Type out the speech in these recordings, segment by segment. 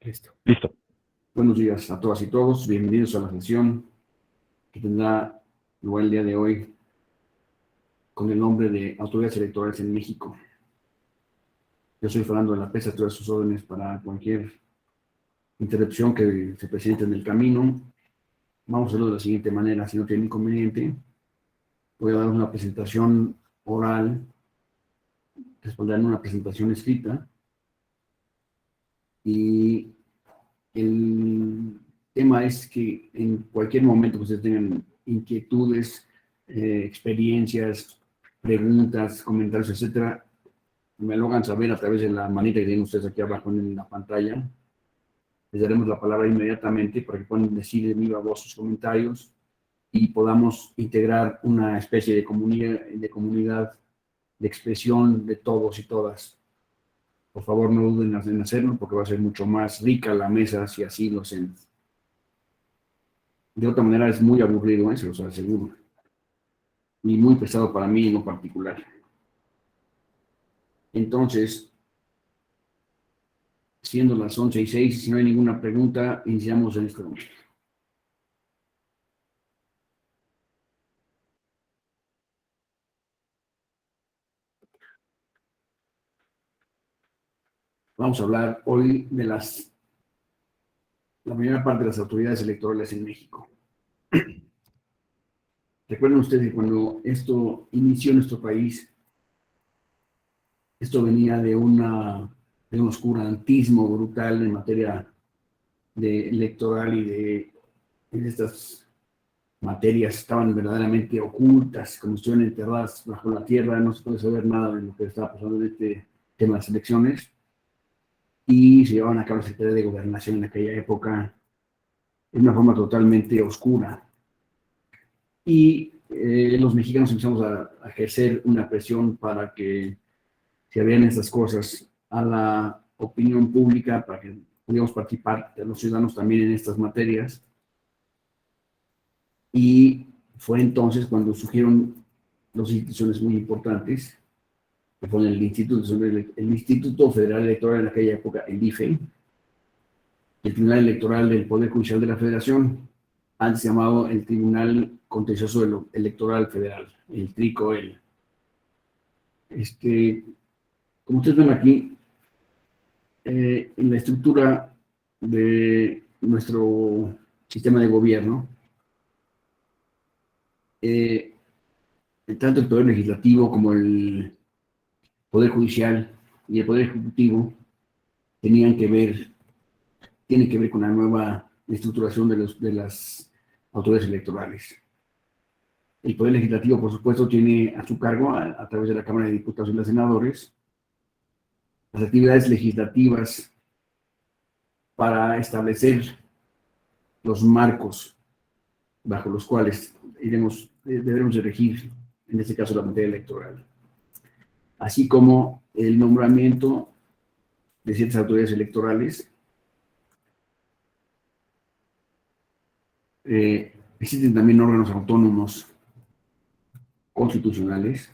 Listo. Listo. Buenos días a todas y todos. Bienvenidos a la sesión que tendrá lugar el día de hoy con el nombre de Autoridades Electorales en México. Yo soy Fernando de la Pesa, estoy a sus órdenes para cualquier interrupción que se presente en el camino. Vamos a hacerlo de la siguiente manera, si no tiene inconveniente. Voy a dar una presentación oral, responderán una presentación escrita y el tema es que en cualquier momento que ustedes tengan inquietudes, experiencias, preguntas, comentarios, etcétera, me lo hagan saber a través de la manita que tienen ustedes aquí abajo en la pantalla. Les daremos la palabra inmediatamente para que puedan decir de viva voz sus comentarios y podamos integrar una especie de comunidad de expresión de todos y todas. Por favor, no duden en hacerlo porque va a ser mucho más rica la mesa si así lo hacen. De otra manera es muy aburrido, se los aseguro. Y muy pesado para mí en lo particular. Entonces, siendo las 11:06, si no hay ninguna pregunta, iniciamos en este momento. Vamos a hablar hoy de la primera parte de las autoridades electorales en México. Recuerden ustedes que cuando esto inició en nuestro país, esto venía de un oscurantismo brutal en materia de electoral y de estas materias estaban verdaderamente ocultas, como si estuvieran enterradas bajo la tierra, no se puede saber nada de lo que estaba pasando en este tema de las elecciones. Y se llevaban a cabo la Secretaría de Gobernación en aquella época de una forma totalmente oscura. Y los mexicanos empezamos a ejercer una presión para que se abrieran estas cosas a la opinión pública, para que pudiéramos participar los ciudadanos también en estas materias. Y fue entonces cuando surgieron dos instituciones muy importantes, que fueron el Instituto Federal Electoral en aquella época, el IFE, el Tribunal Electoral del Poder Judicial de la Federación, antes llamado el Tribunal Contencioso Electoral Federal, el TRICOEL. Como ustedes ven aquí, en la estructura de nuestro sistema de gobierno, tanto el Poder Legislativo como el Poder Judicial y el Poder Ejecutivo tienen que ver con la nueva estructuración de las autoridades electorales. El Poder Legislativo, por supuesto, tiene a su cargo, a través de la Cámara de Diputados y los senadores, las actividades legislativas para establecer los marcos bajo los cuales deberemos de regir, en este caso, la materia electoral, así como el nombramiento de ciertas autoridades electorales. Existen también órganos autónomos constitucionales,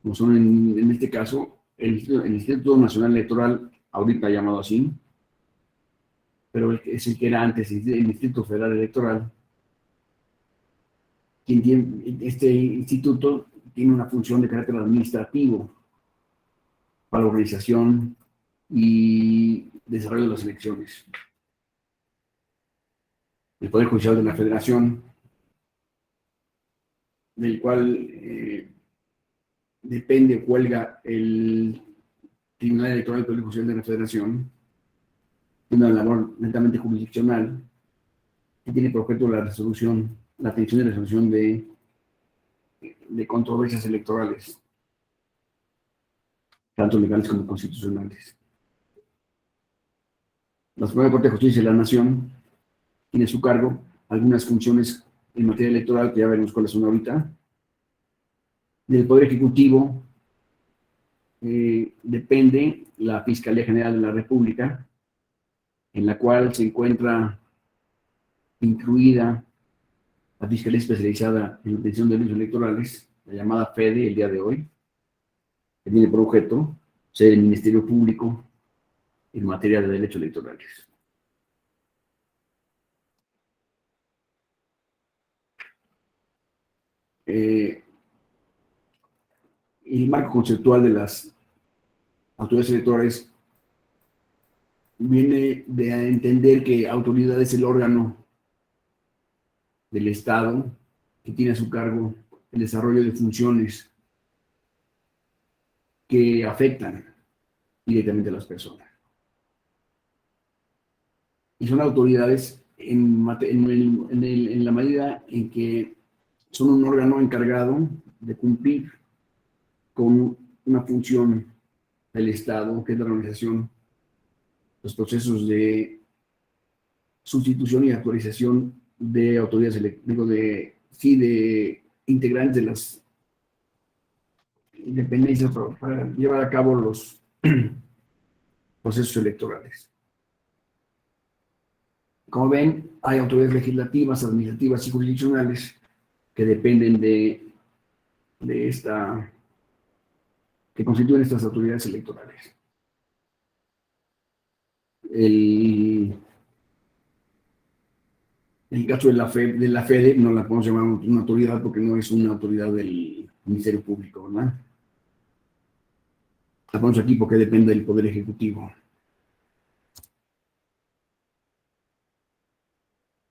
como son en este caso el Instituto Nacional Electoral, ahorita llamado así, pero es el que era antes el Instituto Federal Electoral. Este instituto tiene una función de carácter administrativo para la organización y desarrollo de las elecciones. El Poder Judicial de la Federación, del cual depende o cuelga el Tribunal Electoral del Poder Judicial de la Federación, una labor netamente jurisdiccional que tiene por objeto la atención y resolución de controversias electorales, tanto legales como constitucionales. La Suprema Corte de Justicia de la Nación tiene a su cargo algunas funciones en materia electoral, que ya veremos cuáles son ahorita. Del Poder Ejecutivo depende la Fiscalía General de la República, en la cual se encuentra incluida la Fiscalía Especializada en Obtención de Delitos Electorales, la llamada FEDE, el día de hoy, que tiene por objeto ser el Ministerio Público en materia de derechos electorales. el marco conceptual de las autoridades electorales viene de entender que autoridad es el órgano del Estado que tiene a su cargo el desarrollo de funciones que afectan directamente a las personas. Y son autoridades en la medida en que son un órgano encargado de cumplir con una función del Estado, que es la organización, los procesos de sustitución y actualización de autoridades, de integrantes de las dependencias para llevar a cabo los procesos electorales. Como ven, hay autoridades legislativas, administrativas y jurisdiccionales que dependen que constituyen estas autoridades electorales. El caso de la FEDE no la podemos llamar una autoridad porque no es una autoridad del Ministerio Público, ¿verdad? La ponemos aquí porque depende del Poder Ejecutivo.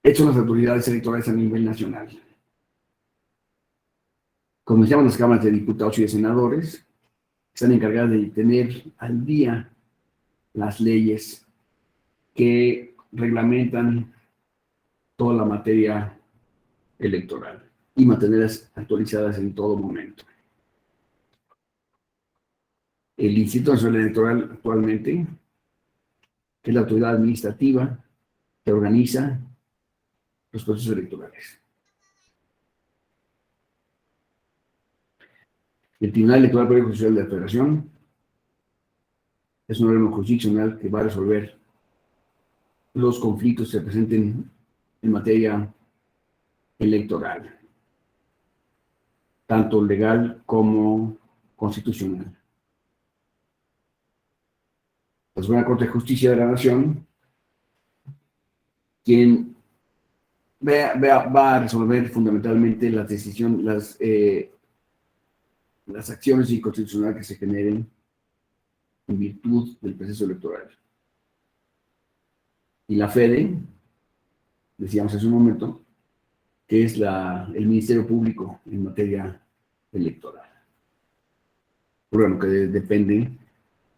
Estas son las autoridades electorales a nivel nacional. Como decíamos, las cámaras de diputados y de senadores están encargadas de tener al día las leyes que reglamentan toda la materia electoral y mantenerlas actualizadas en todo momento. El Instituto Nacional Electoral actualmente, que es la autoridad administrativa que organiza los procesos electorales. El Tribunal Electoral Poder Judicial de la Federación es un órgano jurisdiccional que va a resolver los conflictos que se presenten en materia electoral, tanto legal como constitucional. La Suprema Corte de Justicia de la Nación, quien va a resolver fundamentalmente las decisiones, las acciones inconstitucionales que se generen en virtud del proceso electoral. Y la FEDE, decíamos hace un momento, que es el Ministerio Público en materia electoral. Órgano que depende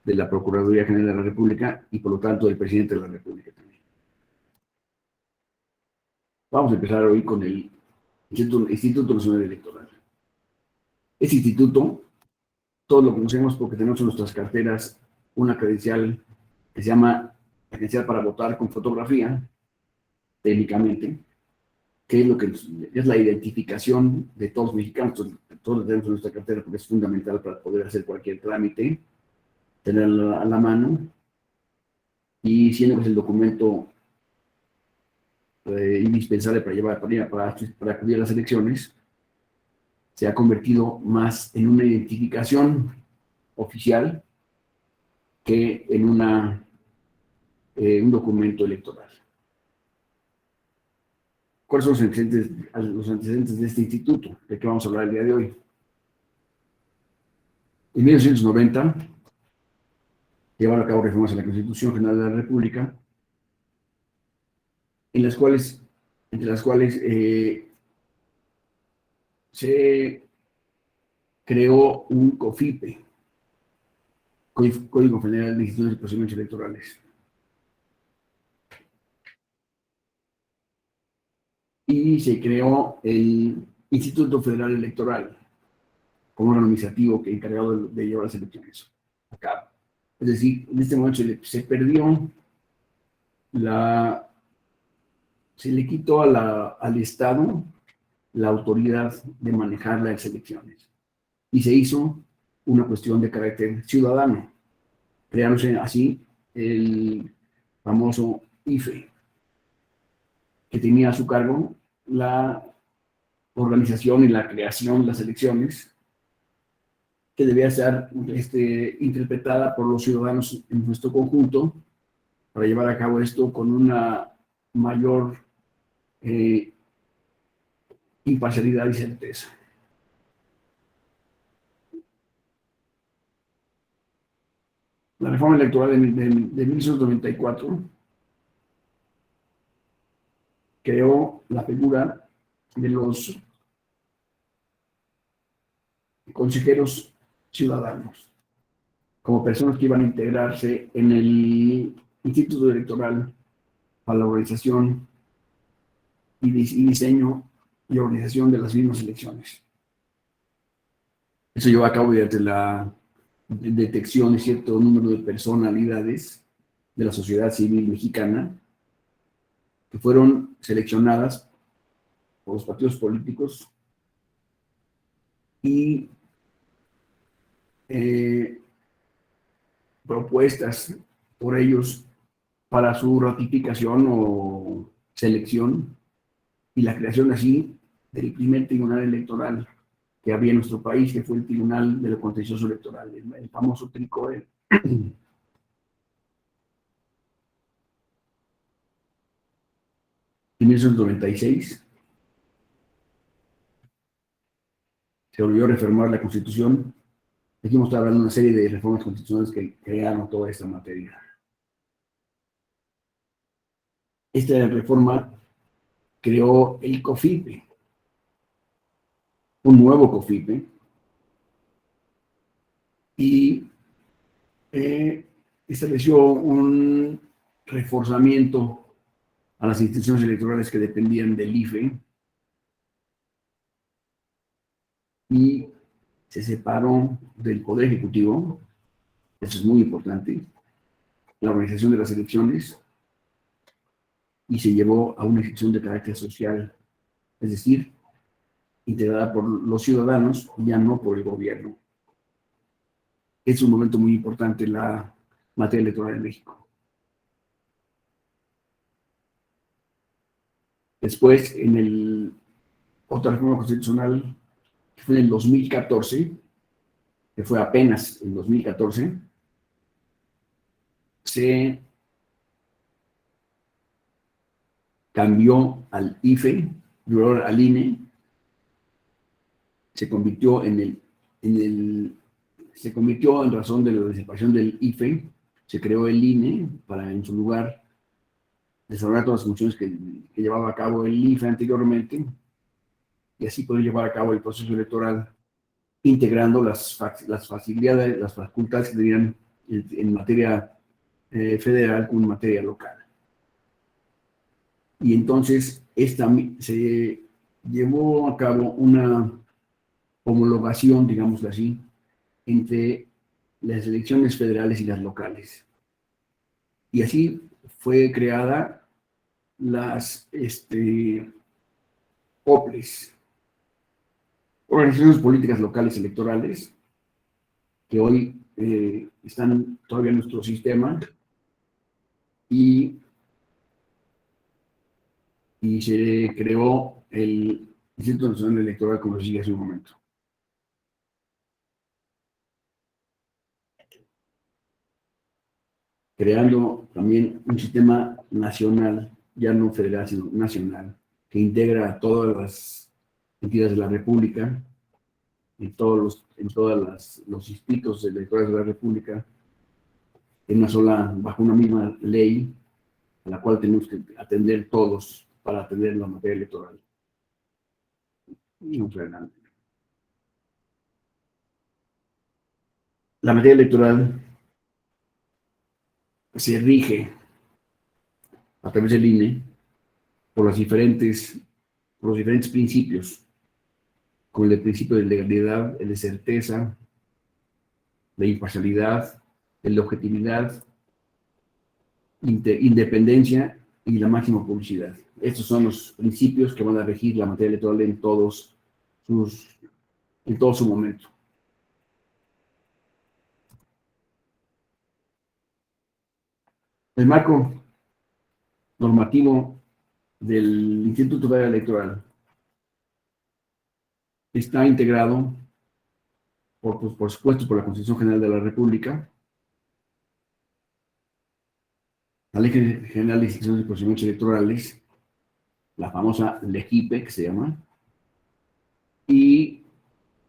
de la Procuraduría General de la República y por lo tanto del Presidente de la República también. Vamos a empezar hoy con el Instituto Nacional Electoral. Este instituto, todos lo conocemos porque tenemos en nuestras carteras una credencial que se llama credencial para votar con fotografía, técnicamente, que es lo que es la identificación de todos los mexicanos. Todos lo tenemos en nuestra cartera porque es fundamental para poder hacer cualquier trámite, tenerla a la mano, y siendo que es el documento indispensable para acudir a las elecciones, se ha convertido más en una identificación oficial que en un documento electoral. ¿Cuáles son los antecedentes de este instituto? ¿De qué vamos a hablar el día de hoy? En 1990 llevaron a cabo reformas a la Constitución General de la República, entre las cuales se creó un COFIPE, Código Federal de Instituciones y Procedimientos Electorales. Y se creó el Instituto Federal Electoral como órgano administrativo que encargado de llevar las elecciones a cabo. Es decir, en este momento se perdió se le quitó al Estado la autoridad de manejar las elecciones y se hizo una cuestión de carácter ciudadano, creándose así el famoso IFE, que tenía a su cargo la organización y la creación de las elecciones, que debía ser interpretada por los ciudadanos en nuestro conjunto para llevar a cabo esto con una mayor imparcialidad y certeza. La reforma electoral de 1994 creó la figura de los consejeros ciudadanos, como personas que iban a integrarse en el Instituto Electoral para la organización y diseño y organización de las mismas elecciones. Eso llevó a cabo mediante la detección de cierto número de personalidades de la sociedad civil mexicana que fueron seleccionadas por los partidos políticos y propuestas por ellos para su ratificación o selección y la creación así del primer tribunal electoral que había en nuestro país, que fue el Tribunal de lo Contencioso Electoral, el famoso TRICOE. En 1996 se volvió a reformar la Constitución. Aquí hemos estado hablando de una serie de reformas constitucionales que crearon toda esta materia. Esta reforma creó el COFIPE, un nuevo COFIPE, y estableció un reforzamiento a las instituciones electorales que dependían del IFE y se separó del Poder Ejecutivo, eso es muy importante, la organización de las elecciones, y se llevó a una elección de carácter social, es decir, integrada por los ciudadanos, ya no por el gobierno. Es un momento muy importante en la materia electoral en México. Después, otra reforma constitucional, que fue en el 2014, que fue apenas en 2014, se cambió al IFE, al INE, se convirtió se convirtió en razón de la desaparición del IFE, se creó el INE para en su lugar desarrollar todas las funciones que llevaba a cabo el IFE anteriormente y así poder llevar a cabo el proceso electoral integrando las facilidades, las facultades que tenían en materia federal con materia local. Y entonces se llevó a cabo una homologación, digámoslo así, entre las elecciones federales y las locales. Y así fue creada las OPLES, organizaciones políticas locales electorales, que hoy están todavía en nuestro sistema y se creó el Instituto Nacional Electoral, como decía hace un momento. Creando también un sistema nacional, ya no federal, sino nacional, que integra a todas las entidades de la República, en todos los distritos electorales de la República, bajo una misma ley, a la cual tenemos que atender todos para atender la materia electoral. La materia electoral se rige a través del INE por los diferentes principios, como el principio de legalidad, el de certeza, de imparcialidad, el de objetividad, independencia y la máxima publicidad. Estos son los principios que van a regir la materia electoral en todo su momento. El marco normativo del Instituto Federal Electoral está integrado, por supuesto, por la Constitución General de la República, la Ley General de Instituciones y Procedimientos Electorales, la famosa LEGIPE, que se llama, y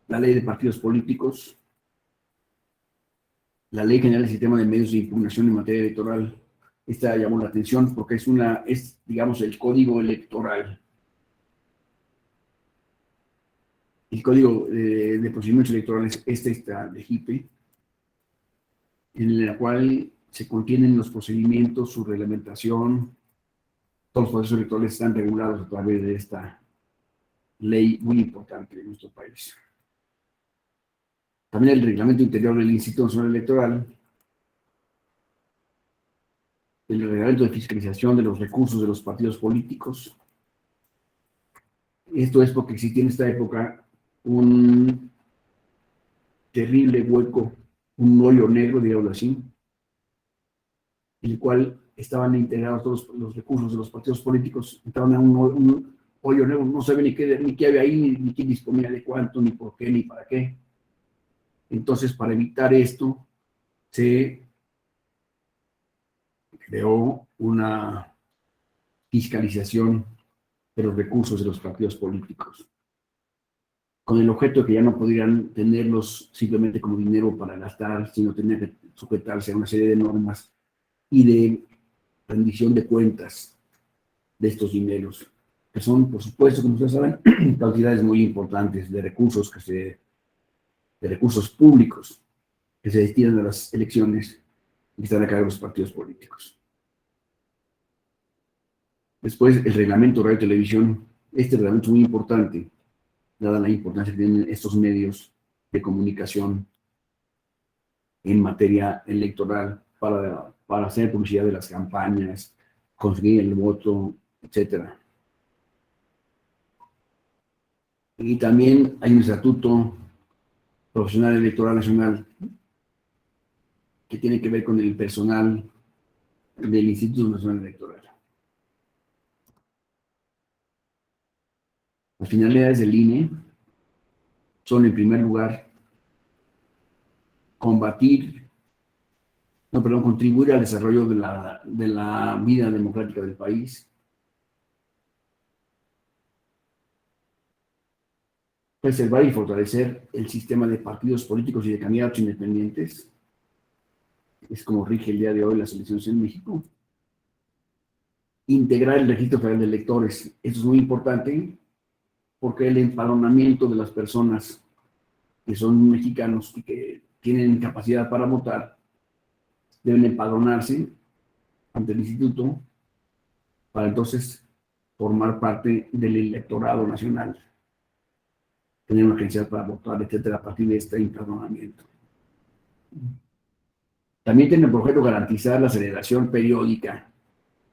la Ley de Partidos Políticos, La Ley General del Sistema de Medios de Impugnación en materia electoral, esta llamó la atención porque es, digamos, el código electoral. El código de procedimientos electorales, está de JIPE, en la cual se contienen los procedimientos, su reglamentación, todos los procesos electorales están regulados a través de esta ley muy importante en nuestro país. También el reglamento interior del Instituto Nacional Electoral, el reglamento de fiscalización de los recursos de los partidos políticos. Esto es porque existía en esta época un terrible hueco, un hoyo negro, digámoslo así, en el cual estaban integrados todos los recursos de los partidos políticos, estaban en un hoyo negro, no sabía ni qué había ahí, ni quién disponía de cuánto, ni por qué, ni para qué. Entonces, para evitar esto, se creó una fiscalización de los recursos de los partidos políticos, con el objeto de que ya no pudieran tenerlos simplemente como dinero para gastar, sino tenían que sujetarse a una serie de normas y de rendición de cuentas de estos dineros, que son, por supuesto, como ustedes saben, cantidades muy importantes de recursos, de recursos públicos que se destinan a las elecciones y que están a cargo de los partidos políticos. Después, el reglamento de radio y televisión. Este reglamento es muy importante, dada la importancia que tienen estos medios de comunicación en materia electoral para hacer publicidad de las campañas, conseguir el voto, etcétera. Y también hay un estatuto profesional electoral nacional que tiene que ver con el personal del Instituto Nacional Electoral. Las finalidades del INE son, en primer lugar, contribuir al desarrollo de la vida democrática del país, preservar y fortalecer el sistema de partidos políticos y de candidatos independientes, es como rige el día de hoy las elecciones en México, integrar el registro federal de electores. Esto es muy importante porque el empadronamiento de las personas que son mexicanos y que tienen capacidad para votar deben empadronarse ante el instituto para entonces formar parte del electorado nacional, tener una credencial para votar, etcétera, a partir de este empadronamiento. También tiene por objeto garantizar la celebración periódica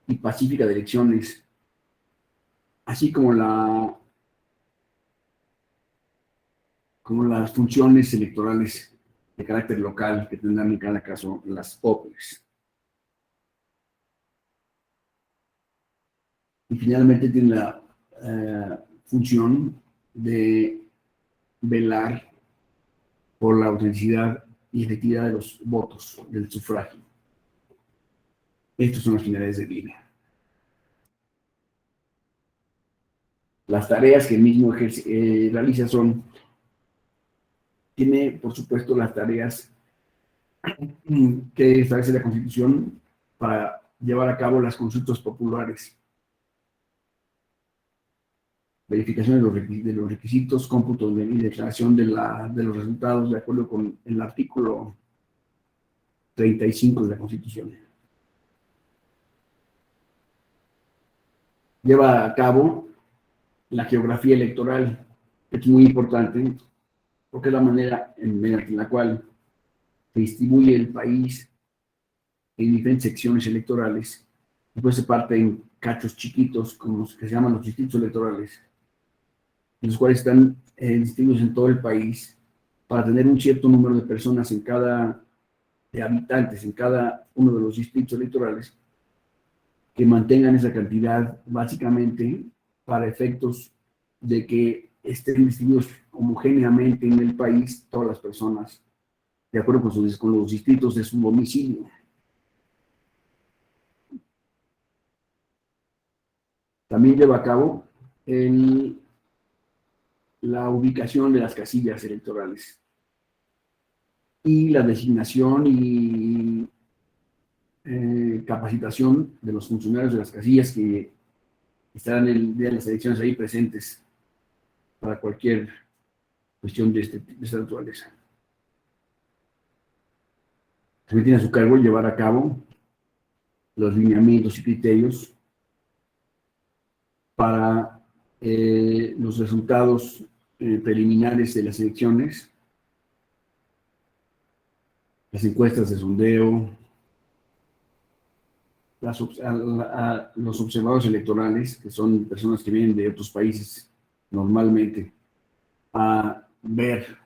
y pacífica de elecciones, así como las funciones electorales de carácter local que tendrán en cada caso las OPLES. Y finalmente tiene la función de velar por la autenticidad y efectividad de los votos del sufragio. Estas son las finalidades del INE. Las tareas que el mismo realiza tiene, por supuesto, las tareas que establece la Constitución para llevar a cabo las consultas populares, verificación de los requisitos, cómputo y declaración de los resultados de acuerdo con el artículo 35 de la Constitución. Lleva a cabo la geografía electoral, que es muy importante, porque es la manera en la cual se distribuye el país en diferentes secciones electorales, después se parte en cachos chiquitos, como los que se llaman los distritos electorales, en los cuales están distribuidos en todo el país, para tener un cierto número de personas de habitantes en cada uno de los distritos electorales, que mantengan esa cantidad básicamente para efectos de que estén distribuidos homogéneamente en el país todas las personas, de acuerdo con los distritos de su domicilio. También lleva a cabo la ubicación de las casillas electorales. y la designación y capacitación de los funcionarios de las casillas que estarán el día de las elecciones ahí presentes para cualquier cuestión de esta naturaleza. También tiene a su cargo llevar a cabo los lineamientos y criterios para los resultados preliminares de las elecciones, las encuestas de sondeo, los observadores electorales, que son personas que vienen de otros países normalmente, a ver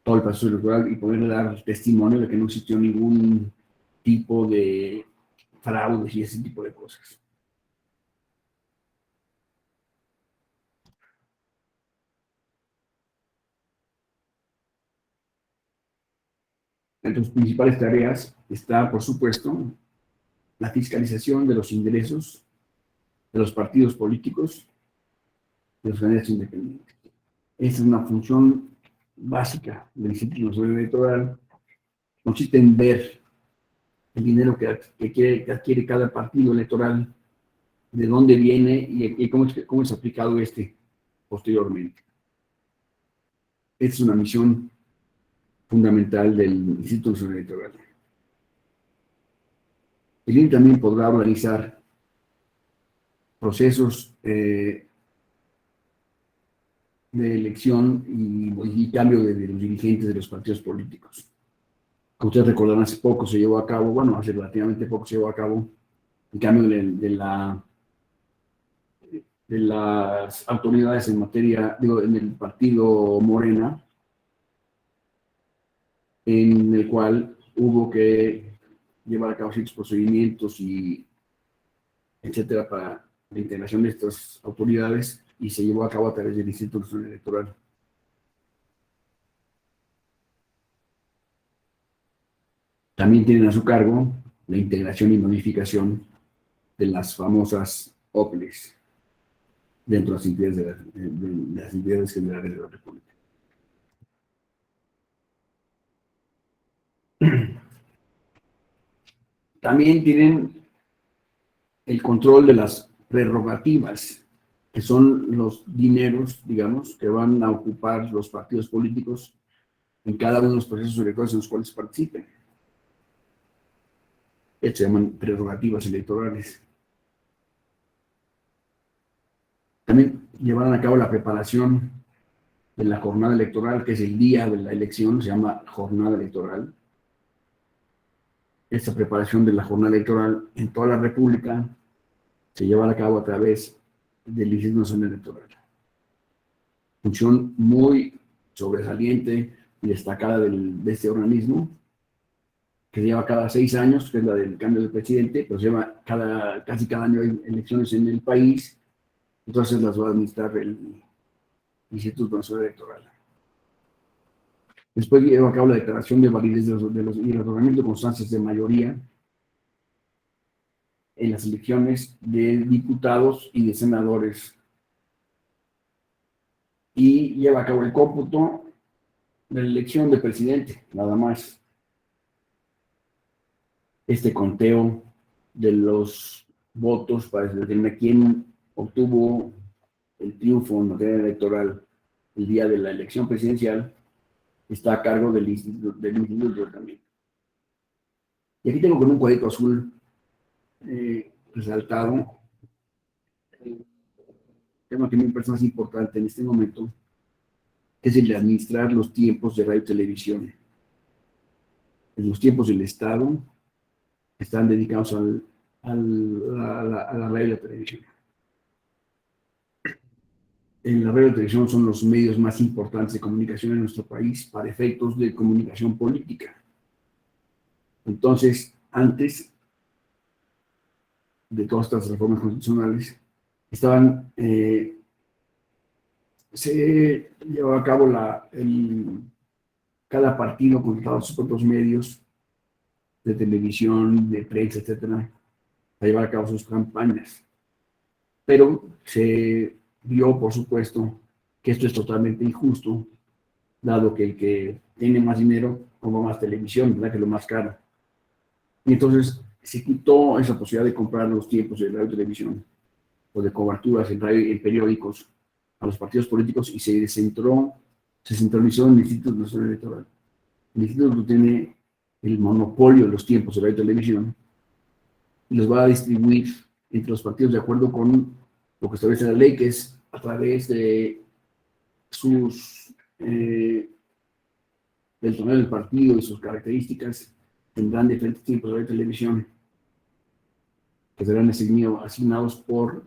todo el proceso electoral y poder dar testimonio de que no existió ningún tipo de fraudes y ese tipo de cosas. Entre sus principales tareas está, por supuesto, la fiscalización de los ingresos de los partidos políticos y los candidatos independientes. Esta es una función básica del Instituto Nacional Electoral. Consiste en ver el dinero que adquiere cada partido electoral, de dónde viene y cómo es aplicado posteriormente. Esta es una misión fundamental del Instituto Nacional Electoral. El INE también podrá organizar procesos de elección y cambio de los dirigentes de los partidos políticos. Como ustedes recordarán, hace poco se llevó a cabo, bueno, hace relativamente poco se llevó a cabo el cambio de las autoridades en materia, en el partido Morena, en el cual hubo que llevar a cabo ciertos procedimientos y etcétera para la integración de estas autoridades y se llevó a cabo a través del Instituto Nacional Electoral. También tienen a su cargo la integración y modificación de las famosas OPLES dentro de las entidades generales de la República. También tienen el control de las prerrogativas, que son los dineros, digamos, que van a ocupar los partidos políticos en cada uno de los procesos electorales en los cuales participen. Estas se llaman prerrogativas electorales. También llevarán a cabo la preparación de la jornada electoral, que es el día de la elección, se llama jornada electoral. Esta preparación de la jornada electoral en toda la República se llevará a cabo a través del Instituto Nacional Electoral. Función muy sobresaliente y destacada de este organismo, que se lleva cada 6 años, que es la del cambio de presidente, pero se lleva casi cada año hay elecciones en el país, entonces las va a administrar el Instituto Nacional Electoral. Después lleva a cabo la declaración de validez y el otorgamiento de constancias de mayoría en las elecciones de diputados y de senadores. Y lleva a cabo el cómputo de la elección de presidente, nada más. Este conteo de los votos para determinar quién obtuvo el triunfo en materia electoral el día de la elección presidencial está a cargo del instituto también. Y aquí tengo con un cuadrito azul resaltado el tema que me parece más importante en este momento, que es el de administrar los tiempos de radio y televisión. En los tiempos del Estado están dedicados a la radio y la televisión. En la radio y la televisión son los medios más importantes de comunicación en nuestro país para efectos de comunicación política. Entonces, antes de todas estas reformas constitucionales, se llevaba a cabo cada partido contrataba sus propios medios de televisión, de prensa, etcétera, para llevar a cabo sus campañas. Pero se vio, por supuesto, que esto es totalmente injusto, dado que el que tiene más dinero como más televisión, ¿verdad? Que es lo más caro. Y entonces se quitó esa posibilidad de comprar los tiempos de radio y televisión o de coberturas en periódicos a los partidos políticos y se centralizó en el Instituto Nacional Electoral. El instituto tiene el monopolio de los tiempos de radio y televisión y los va a distribuir entre los partidos de acuerdo con lo que establece la ley, que es a través de sus del tamaño del partido y sus características, tendrán diferentes tiempos de radio y televisión que serán asignados por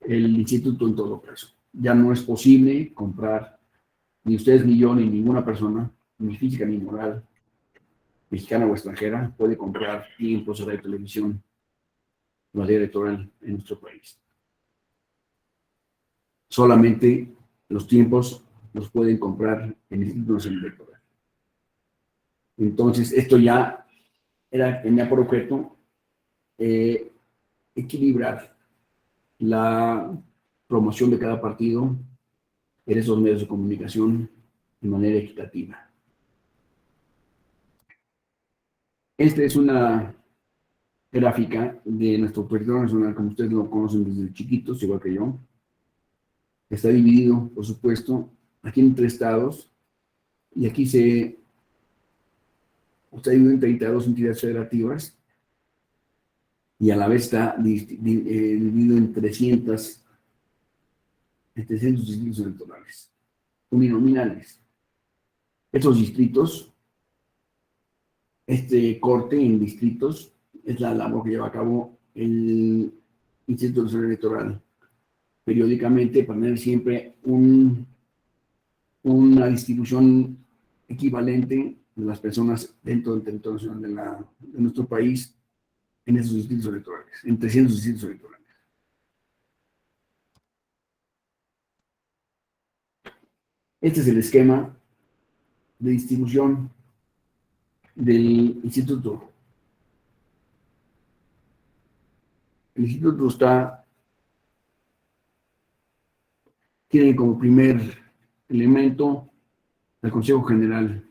el instituto en todo caso. Ya no es posible comprar, ni ustedes ni yo, ni ninguna persona, ni física ni moral, mexicana o extranjera, puede comprar tiempos de radio y televisión en materia electoral en nuestro país. Solamente los tiempos los pueden comprar en el Instituto Nacional Electoral. Entonces, esto ya tenía por objeto equilibrar la promoción de cada partido en esos medios de comunicación de manera equitativa. Esta es una gráfica de nuestro territorio nacional, como ustedes lo conocen desde chiquitos, igual que yo. Está dividido, por supuesto, aquí en 3 estados, y aquí está dividido en 32 entidades federativas, y a la vez está dividido en 300 distritos electorales, uninominales. Estos distritos, este corte en distritos, es la labor que lleva a cabo el Instituto Nacional Electoral periódicamente para tener siempre una distribución equivalente de las personas dentro del territorio nacional de nuestro país en esos distritos electorales, en 300 distritos electorales. Este es el esquema de distribución del instituto. El instituto tiene como primer elemento el Consejo General,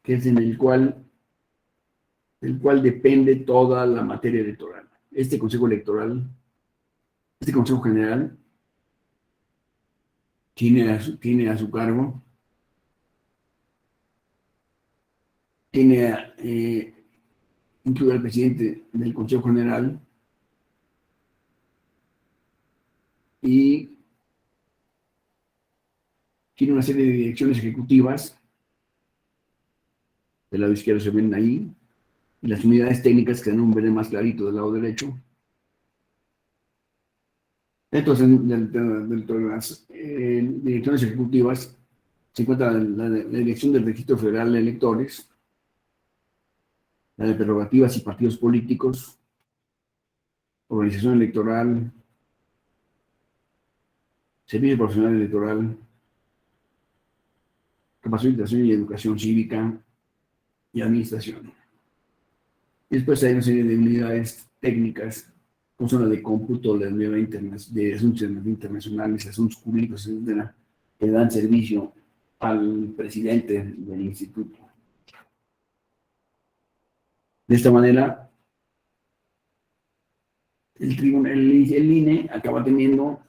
que es del cual depende toda la materia electoral. Este Consejo General, tiene a su cargo, incluye al presidente del Consejo General y tiene una serie de direcciones ejecutivas, del lado izquierdo se ven ahí, y las unidades técnicas que dan un verde más clarito del lado derecho. Entonces, dentro de las direcciones ejecutivas se encuentra la dirección del Registro Federal de Electores, la de prerrogativas y partidos políticos, organización electoral, servicio profesional electoral, capacitación y educación cívica y administración. Y después hay una serie de unidades técnicas, como son la de cómputo, la de asuntos internacionales, asuntos públicos, etcétera, que dan servicio al presidente del instituto. De esta manera, el INE acaba teniendo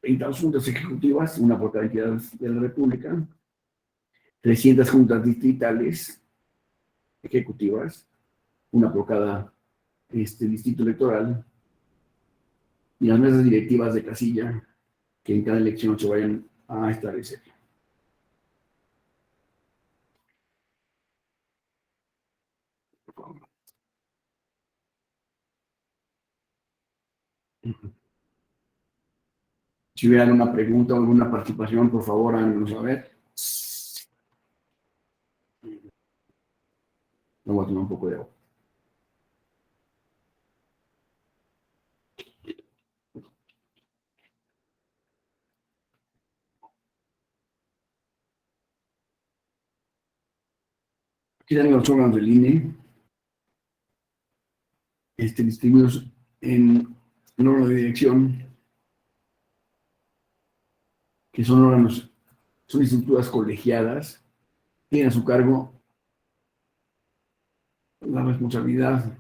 32 juntas ejecutivas, una por cada entidad de la República, 300 juntas distritales ejecutivas, una por cada distrito electoral, y las mesas directivas de casilla que en cada elección se vayan a establecer. Por favor. Si hubiera alguna pregunta o alguna participación, por favor, háganos saber. Me voy a tomar un poco de agua. Aquí están los órganos del INE, distribuidos en un órgano de dirección, que son estructuras colegiadas, tiene a su cargo la responsabilidad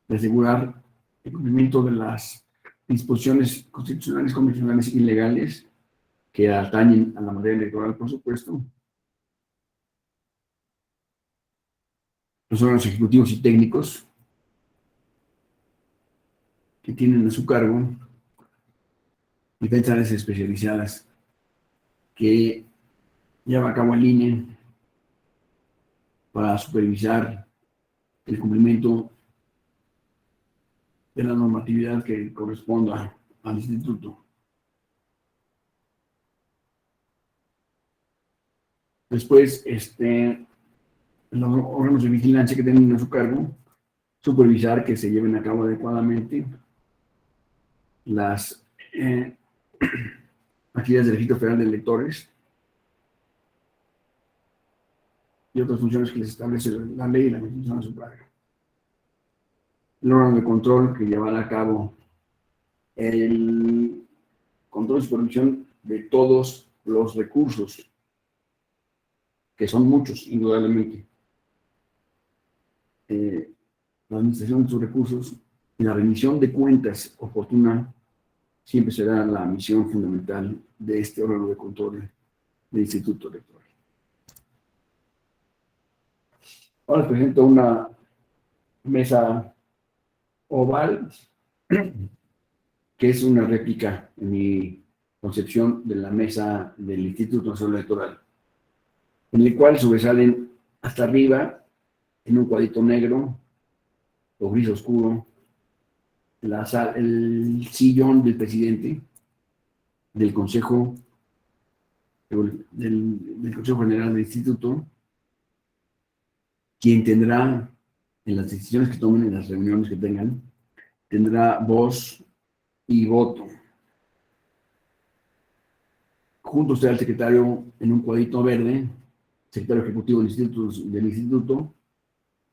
de asegurar el cumplimiento de las disposiciones constitucionales, convencionales y legales que atañen a la materia electoral, por supuesto, los órganos ejecutivos y técnicos que tienen a su cargo diferentes áreas especializadas que lleva a cabo el INE para supervisar el cumplimiento de la normatividad que corresponda al instituto. Después, los órganos de vigilancia que tienen a su cargo, supervisar que se lleven a cabo adecuadamente las actividades del Registro Federal de Electores y otras funciones que les establece la ley y la Constitución a su cargo. El órgano de control que llevará a cabo el control y supervisión de todos los recursos, que son muchos, indudablemente. La administración de sus recursos y la rendición de cuentas oportuna siempre será la misión fundamental de este órgano de control del Instituto Electoral. Ahora les presento una mesa oval, que es una réplica, en mi concepción, de la mesa del Instituto Nacional Electoral, en el cual sobresalen hasta arriba, en un cuadrito negro o gris oscuro, el sillón del presidente del Consejo, del Consejo General del Instituto, quien tendrá, en las decisiones que tomen, en las reuniones que tengan, tendrá voz y voto. Junto está el secretario en un cuadrito verde, secretario ejecutivo del instituto,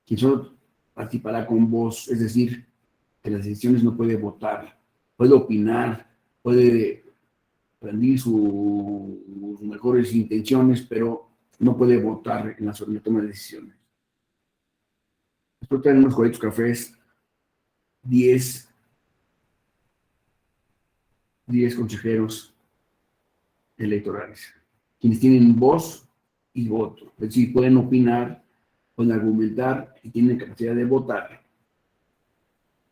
quien solo participará con voz, es decir, que las decisiones no puede votar, puede opinar, puede rendir sus mejores intenciones, pero no puede votar en la toma de decisiones. Después tenemos unos cuadritos cafés, 10 consejeros electorales, quienes tienen voz y voto, es decir, pueden opinar, pueden argumentar y tienen capacidad de votar.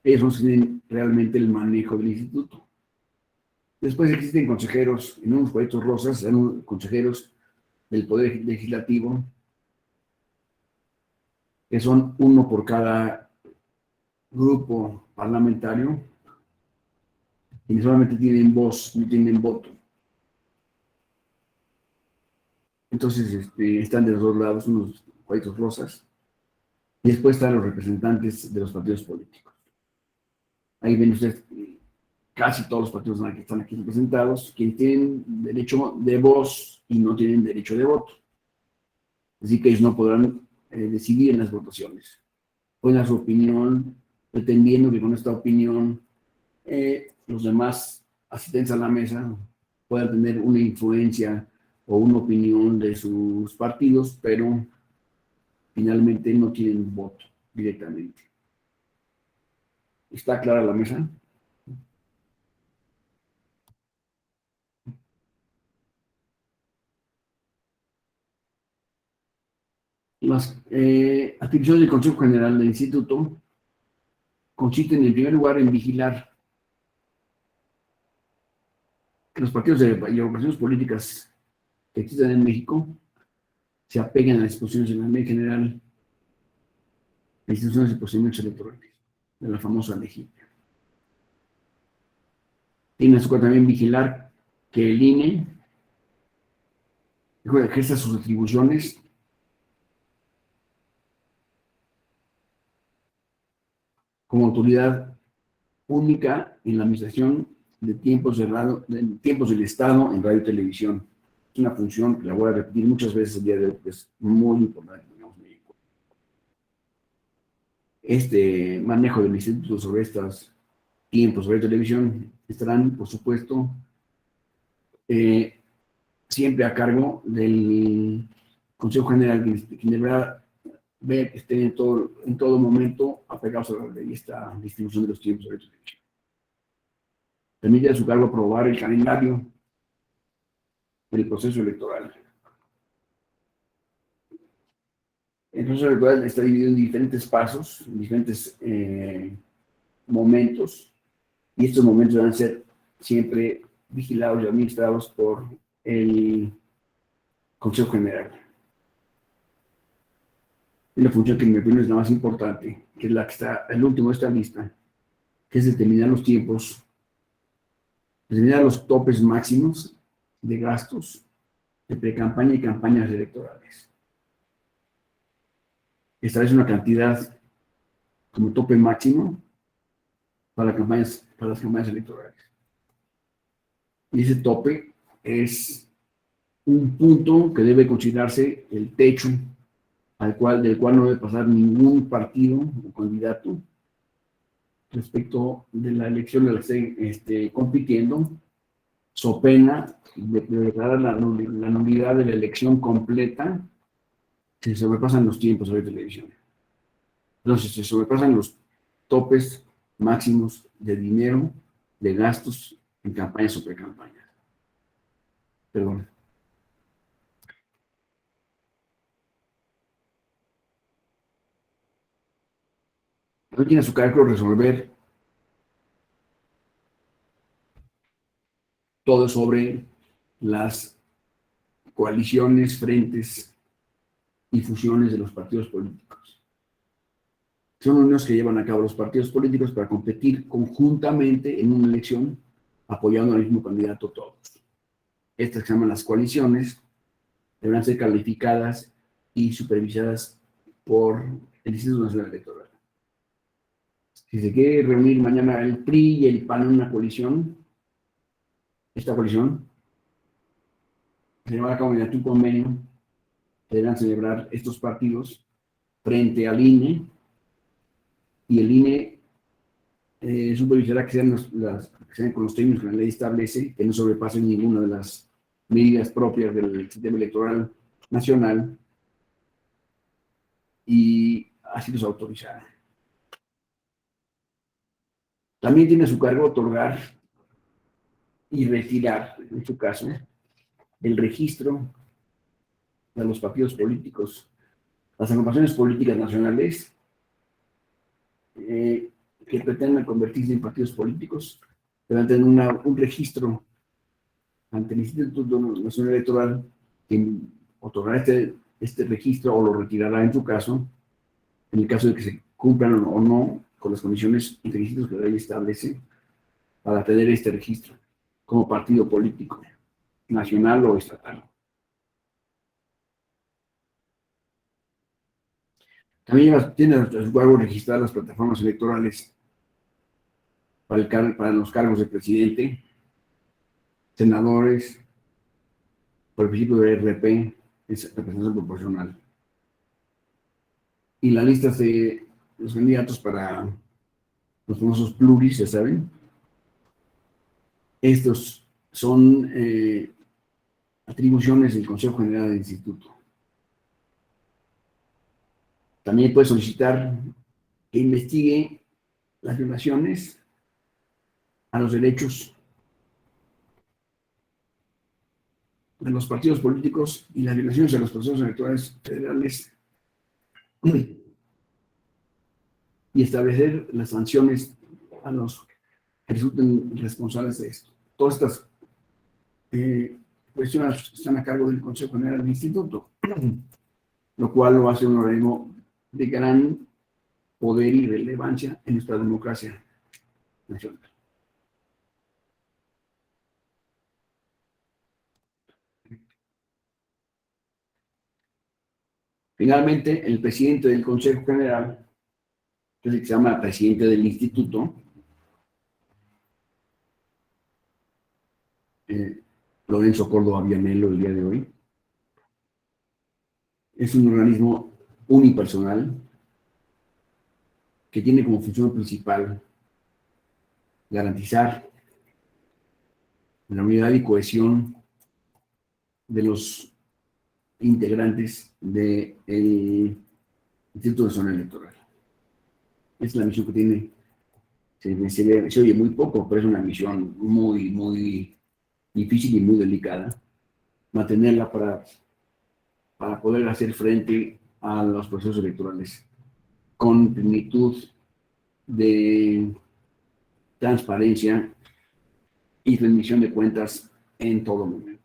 Ellos tienen realmente el manejo del instituto. Después existen consejeros, en unos cuadritos rosas, son consejeros del Poder Legislativo, que son uno por cada grupo parlamentario, y solamente tienen voz, no tienen voto. Entonces, están de los dos lados, unos cuadritos rosas, y después están los representantes de los partidos políticos. Ahí ven ustedes casi todos los partidos que están aquí representados, quienes tienen derecho de voz y no tienen derecho de voto. Así que ellos no podrán decidir en las votaciones. Pueden dar su opinión, pretendiendo que con esta opinión los demás asistentes a la mesa puedan tener una influencia o una opinión de sus partidos, pero finalmente no tienen voto directamente. ¿Está clara la mesa? Las atribuciones del Consejo General del Instituto consisten, en primer lugar, en vigilar que los partidos y organizaciones políticas que existen en México se apeguen a las disposiciones de la Ley General de Instituciones y Procedimientos Electorales, de la famosa ley. Tiene a su cargo también vigilar que el INE ejerza sus atribuciones como autoridad única en la administración de tiempos del Estado en radio y televisión. Es una función que la voy a repetir muchas veces el día de hoy, que es muy importante, digamos, en México. Este manejo del instituto sobre estos tiempos de radio y televisión estarán, por supuesto, siempre a cargo del Consejo General, quien deberá ver que estén en todo momento apegados a la ley esta distribución de los tiempos de elección. Permite a su cargo aprobar el calendario del proceso electoral. El proceso electoral está dividido en diferentes pasos, en diferentes momentos, y estos momentos deben ser siempre vigilados y administrados por el Consejo General. Y la función que me opinión es la más importante, que es la que está el último de esta lista, que es determinar los tiempos, determinar los topes máximos de gastos de pre-campaña y campañas electorales. Establece una cantidad como tope máximo para las campañas electorales. Y ese tope es un punto que debe considerarse el techo del cual no debe pasar ningún partido o candidato respecto de la elección de la que esté compitiendo, so pena de declarar la nulidad de la elección completa si se sobrepasan los tiempos de televisión. Entonces, se sobrepasan los topes máximos de dinero, de gastos en campañas o pre-campañas. Perdón. No tiene a su cargo resolver todo sobre las coaliciones, frentes y fusiones de los partidos políticos. Son uniones que llevan a cabo los partidos políticos para competir conjuntamente en una elección apoyando al mismo candidato todos. Estas que se llaman las coaliciones deberán ser calificadas y supervisadas por el Instituto Nacional Electoral. Si se quiere reunir mañana el PRI y el PAN en una coalición, esta coalición se llevará a cabo mediante un convenio que deberán celebrar estos partidos frente al INE, y el INE supervisará que sean con los términos que la ley establece, que no sobrepasen ninguna de las medidas propias del sistema electoral nacional, y así los autorizará. También tiene a su cargo otorgar y retirar, en su caso, el registro de los partidos políticos. Las agrupaciones políticas nacionales que pretendan convertirse en partidos políticos deberán tener un registro ante el Instituto Nacional Electoral, que otorgará este registro o lo retirará en su caso, en el caso de que se cumplan o no con las condiciones y requisitos que la ley establece para tener este registro como partido político, nacional o estatal. También tiene a su cargo registrar las plataformas electorales para los cargos de presidente, senadores, por el principio de RP, es representación proporcional. Y las listas de los candidatos para los famosos pluris, ya saben, estos son atribuciones del Consejo General del Instituto. También puede solicitar que investigue las violaciones a los derechos de los partidos políticos y las violaciones a los procesos electorales federales y establecer las sanciones a los que resulten responsables de esto. Todas estas cuestiones están a cargo del Consejo General del Instituto, lo cual lo hace un organismo de gran poder y relevancia en nuestra democracia nacional. Finalmente, el presidente del Consejo General, que es el que se llama presidente del Instituto, Lorenzo Córdoba Vianello, el día de hoy, es un organismo unipersonal que tiene como función principal garantizar la unidad y cohesión de los integrantes del Instituto Nacional Electoral. Es la misión que tiene. Se oye muy poco, pero es una misión muy, muy difícil y muy delicada. Mantenerla para poder hacer frente a los procesos electorales con plenitud de transparencia y rendición de cuentas en todo momento.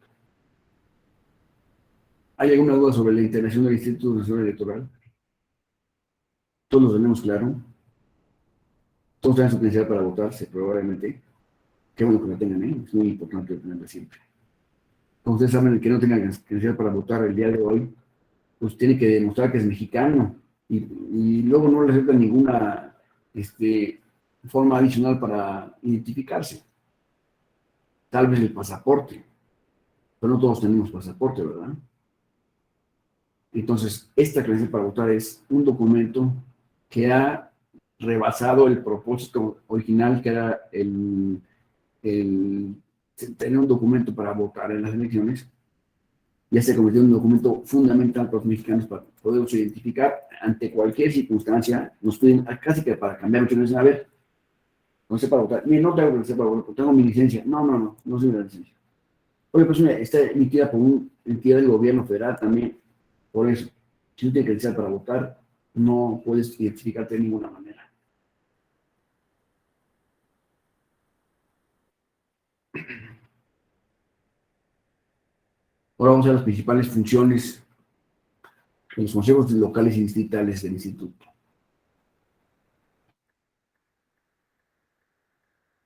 ¿Hay alguna duda sobre la integración del Instituto Nacional Electoral? Todos lo tenemos claro. Todos tienen su credencial para votarse, probablemente. Qué bueno que la tengan, ¿eh? Es muy importante tenerla siempre. Como ustedes saben, el que no tenga credencial para votar el día de hoy, pues tiene que demostrar que es mexicano y luego no le aceptan ninguna forma adicional para identificarse. Tal vez el pasaporte, pero no todos tenemos pasaporte, ¿verdad? Entonces, esta credencial para votar es un documento que ha rebasado el propósito original, que era el tener un documento para votar en las elecciones. Ya se convirtió en un documento fundamental para los mexicanos para poderlos identificar ante cualquier circunstancia. Nos piden casi que para cambiar opciones. A ver, no sé para votar. Mire, no tengo licencia para votar, tengo mi licencia. No soy una licencia. Oye, pues está emitida por una entidad del gobierno federal también. Por eso, si no tienes credencial para votar, no puedes identificarte de ninguna manera. Ahora vamos a las principales funciones de los consejos locales y distritales del instituto.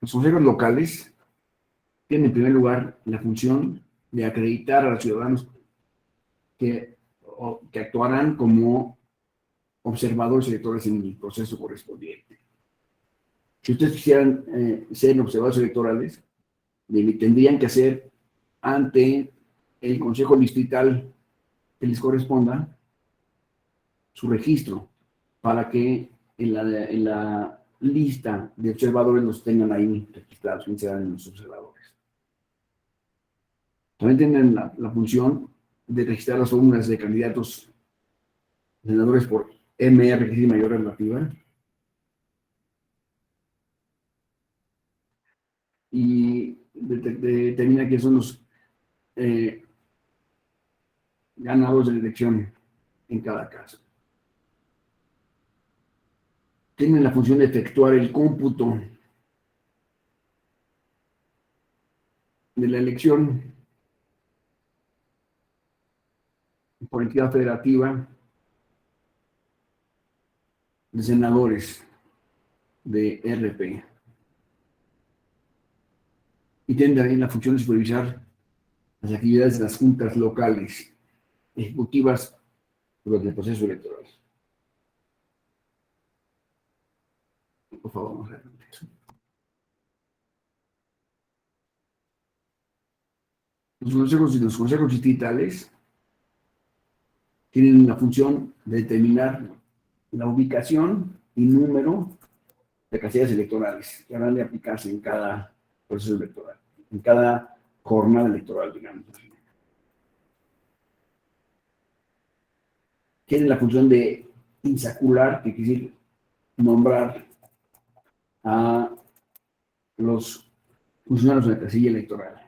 Los consejos locales tienen en primer lugar la función de acreditar a los ciudadanos que actuarán como observadores electorales en el proceso correspondiente. Si ustedes quisieran ser observadores electorales, tendrían que hacer ante el Consejo Distrital que les corresponda su registro para que en la lista de observadores los tengan ahí registrados, que sean los observadores. También tienen la función de registrar las fórmulas de candidatos senadores por MR, que es mayor relativa, y determina quiénes son los ganadores de la elección en cada caso. Tienen la función de efectuar el cómputo de la elección por entidad federativa de senadores de RP. Y tienen también la función de supervisar las actividades de las juntas locales ejecutivas durante el proceso electoral. Por favor, vamos a ver eso. Los consejos distritales tienen la función de determinar la ubicación y número de casillas electorales que habrán de aplicarse en cada proceso electoral, en cada jornada electoral, digamos. Tienen la función de insacular, que quiere decir nombrar a los funcionarios de la casilla electoral.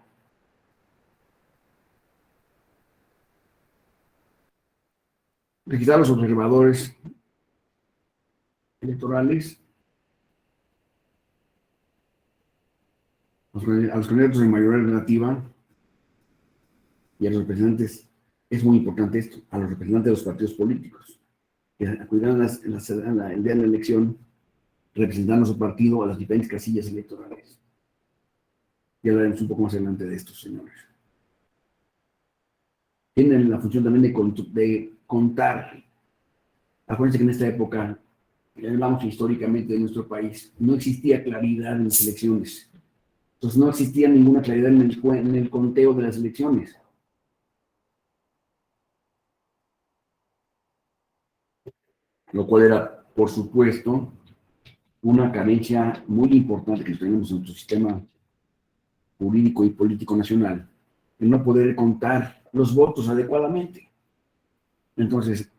Registrar a los observadores electorales, a los candidatos de mayoría relativa y a los representantes. Es muy importante esto, a los representantes de los partidos políticos, que acudirán el día de la elección representando a su partido a las diferentes casillas electorales. Ya hablaremos un poco más adelante de estos señores. Tienen la función también de contar. Acuérdense que en esta época, hablamos históricamente de nuestro país, no existía claridad en las elecciones. Entonces no existía ninguna claridad en el conteo de las elecciones. Lo cual era, por supuesto, una carencia muy importante que tenemos en nuestro sistema jurídico y político nacional, el no poder contar los votos adecuadamente. Entonces,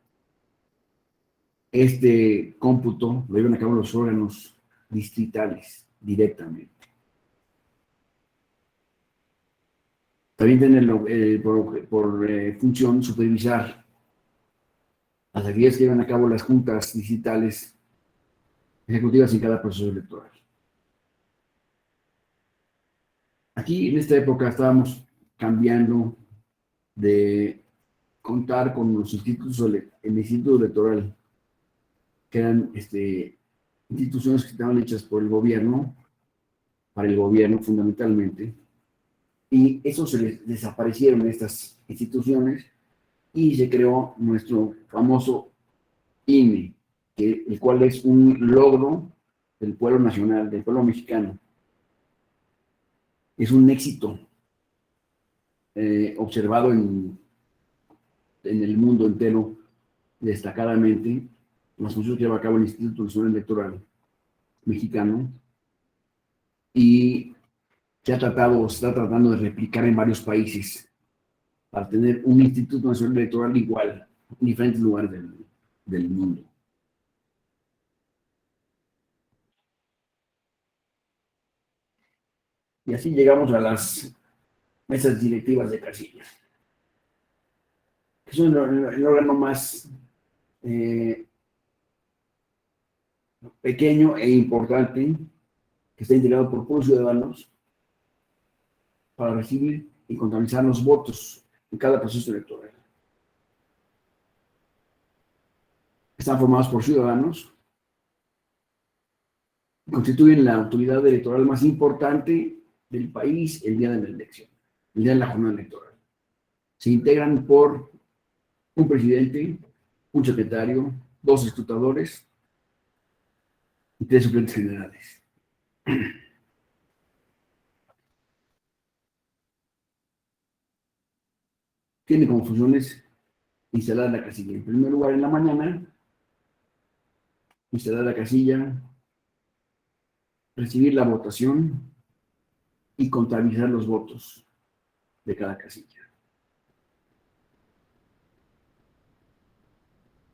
este cómputo lo llevan a cabo los órganos distritales directamente. También tienen por función supervisar las actividades que llevan a cabo las juntas distritales ejecutivas en cada proceso electoral. Aquí en esta época estábamos cambiando de contar con los institutos, el Instituto Electoral, que eran instituciones que estaban hechas por el gobierno, para el gobierno fundamentalmente, y eso se les desaparecieron estas instituciones y se creó nuestro famoso INE, el cual es un logro del pueblo nacional, del pueblo mexicano. Es un éxito observado en el mundo entero destacadamente las funciones que lleva a cabo el Instituto Nacional Electoral mexicano y se está tratando de replicar en varios países para tener un Instituto Nacional Electoral igual en diferentes lugares del mundo. Y así llegamos a las mesas directivas de casillas, que son el órgano más pequeño e importante, que está integrado por puros ciudadanos para recibir y contabilizar los votos en cada proceso electoral. Están formados por ciudadanos, constituyen la autoridad electoral más importante del país el día de la elección, el día de la jornada electoral. Se integran por un presidente, un secretario, 2 escrutadores y 3 suplentes generales. Tiene como funciones instalar la casilla. En primer lugar, en la mañana, instalar la casilla, recibir la votación y contabilizar los votos de cada casilla.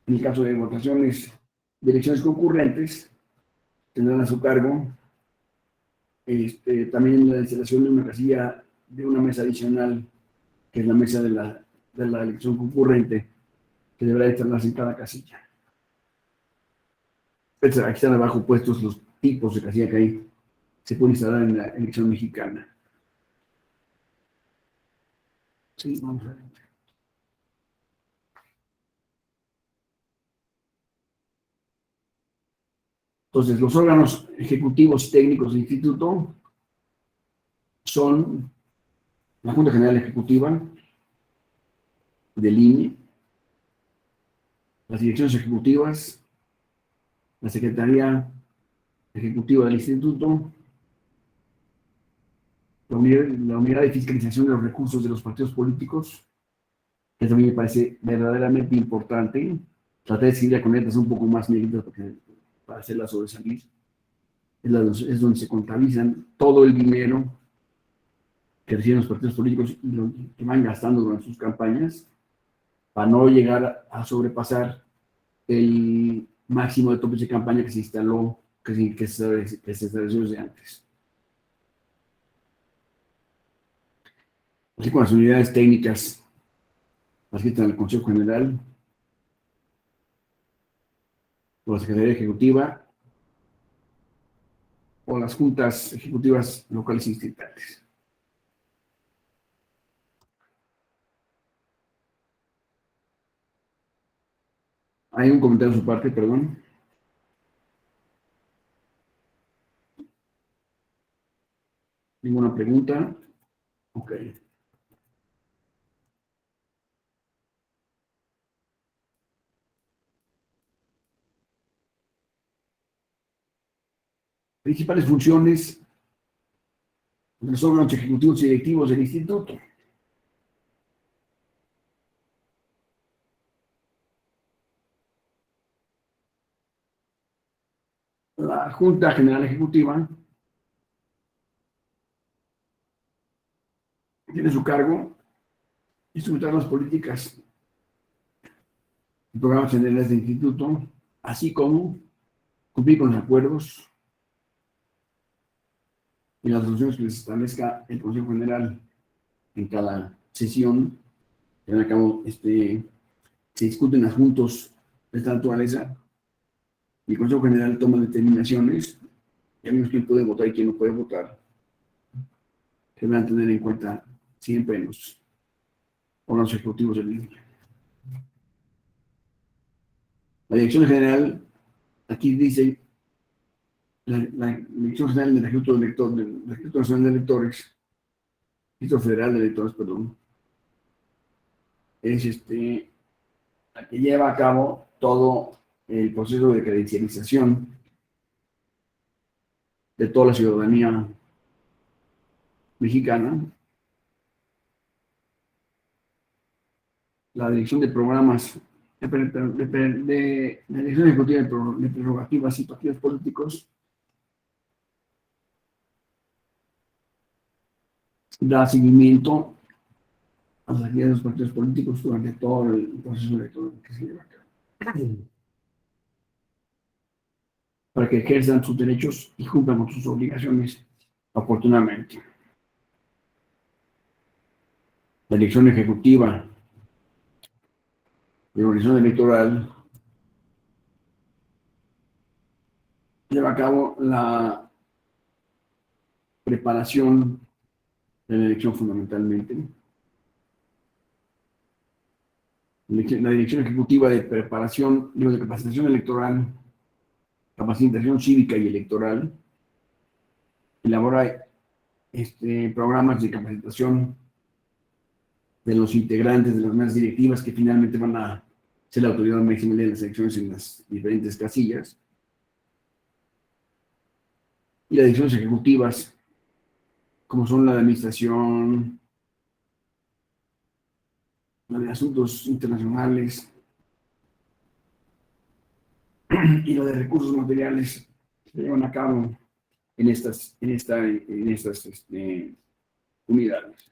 En el caso de votaciones de elecciones concurrentes, tendrán a su cargo también la instalación de una casilla, de una mesa adicional, que es la mesa de la elección concurrente, que deberá instalarse en cada casilla. Aquí están abajo puestos los tipos de casilla que hay, se puede instalar en la elección mexicana. Sí, vamos a ver. Entonces, los órganos ejecutivos y técnicos del instituto son la Junta General Ejecutiva del INE, las direcciones ejecutivas, la Secretaría Ejecutiva del Instituto, la unidad de fiscalización de los recursos de los partidos políticos, que también me parece verdaderamente importante. Traté de escribir con letras un poco más negras para hacerlas sobresalir. Es donde se contabilizan todo el dinero que reciben los partidos políticos y lo que van gastando durante sus campañas, para no llegar a sobrepasar el máximo de topes de campaña que se instaló, que se estableció desde antes. Así con las unidades técnicas adscritas al Consejo General, o la Secretaría Ejecutiva, o las juntas ejecutivas locales y distritales. Hay un comentario de su parte, perdón. ¿Ninguna pregunta? Ok. Principales funciones de los órganos ejecutivos y directivos del instituto. La Junta General Ejecutiva tiene a su cargo instrumentar las políticas y programas generales del instituto, así como cumplir con los acuerdos y las resoluciones que les establezca el Consejo General en cada sesión. Que a cabo, se discuten asuntos de esta naturaleza y el Consejo General toma determinaciones y al menos quién puede votar y quién no puede votar. Se van a tener en cuenta siempre en los órganos ejecutivos del INE. La Dirección General, aquí dice, la Dirección General del Registro Nacional de Electores, Registro Federal de Electores, perdón, es la que lleva a cabo todo el proceso de credencialización de toda la ciudadanía mexicana. La Dirección de Programas de la Dirección Ejecutiva de Prerrogativas y Partidos Políticos da seguimiento a las actividades de los partidos políticos durante todo el proceso electoral que se lleva a cabo, para que ejerzan sus derechos y cumplan con sus obligaciones oportunamente. La Dirección Ejecutiva de Organización Electoral lleva a cabo la preparación de la elección fundamentalmente. La Dirección Ejecutiva de Preparación, de Capacitación Electoral, Capacitación Cívica y Electoral, elabora programas de capacitación de los integrantes de las mesas directivas que finalmente van a ser la autoridad máxima de las elecciones en las diferentes casillas. Y las direcciones ejecutivas, como son la de Administración, la de Asuntos Internacionales y la de Recursos Materiales, se llevan a cabo en estas unidades.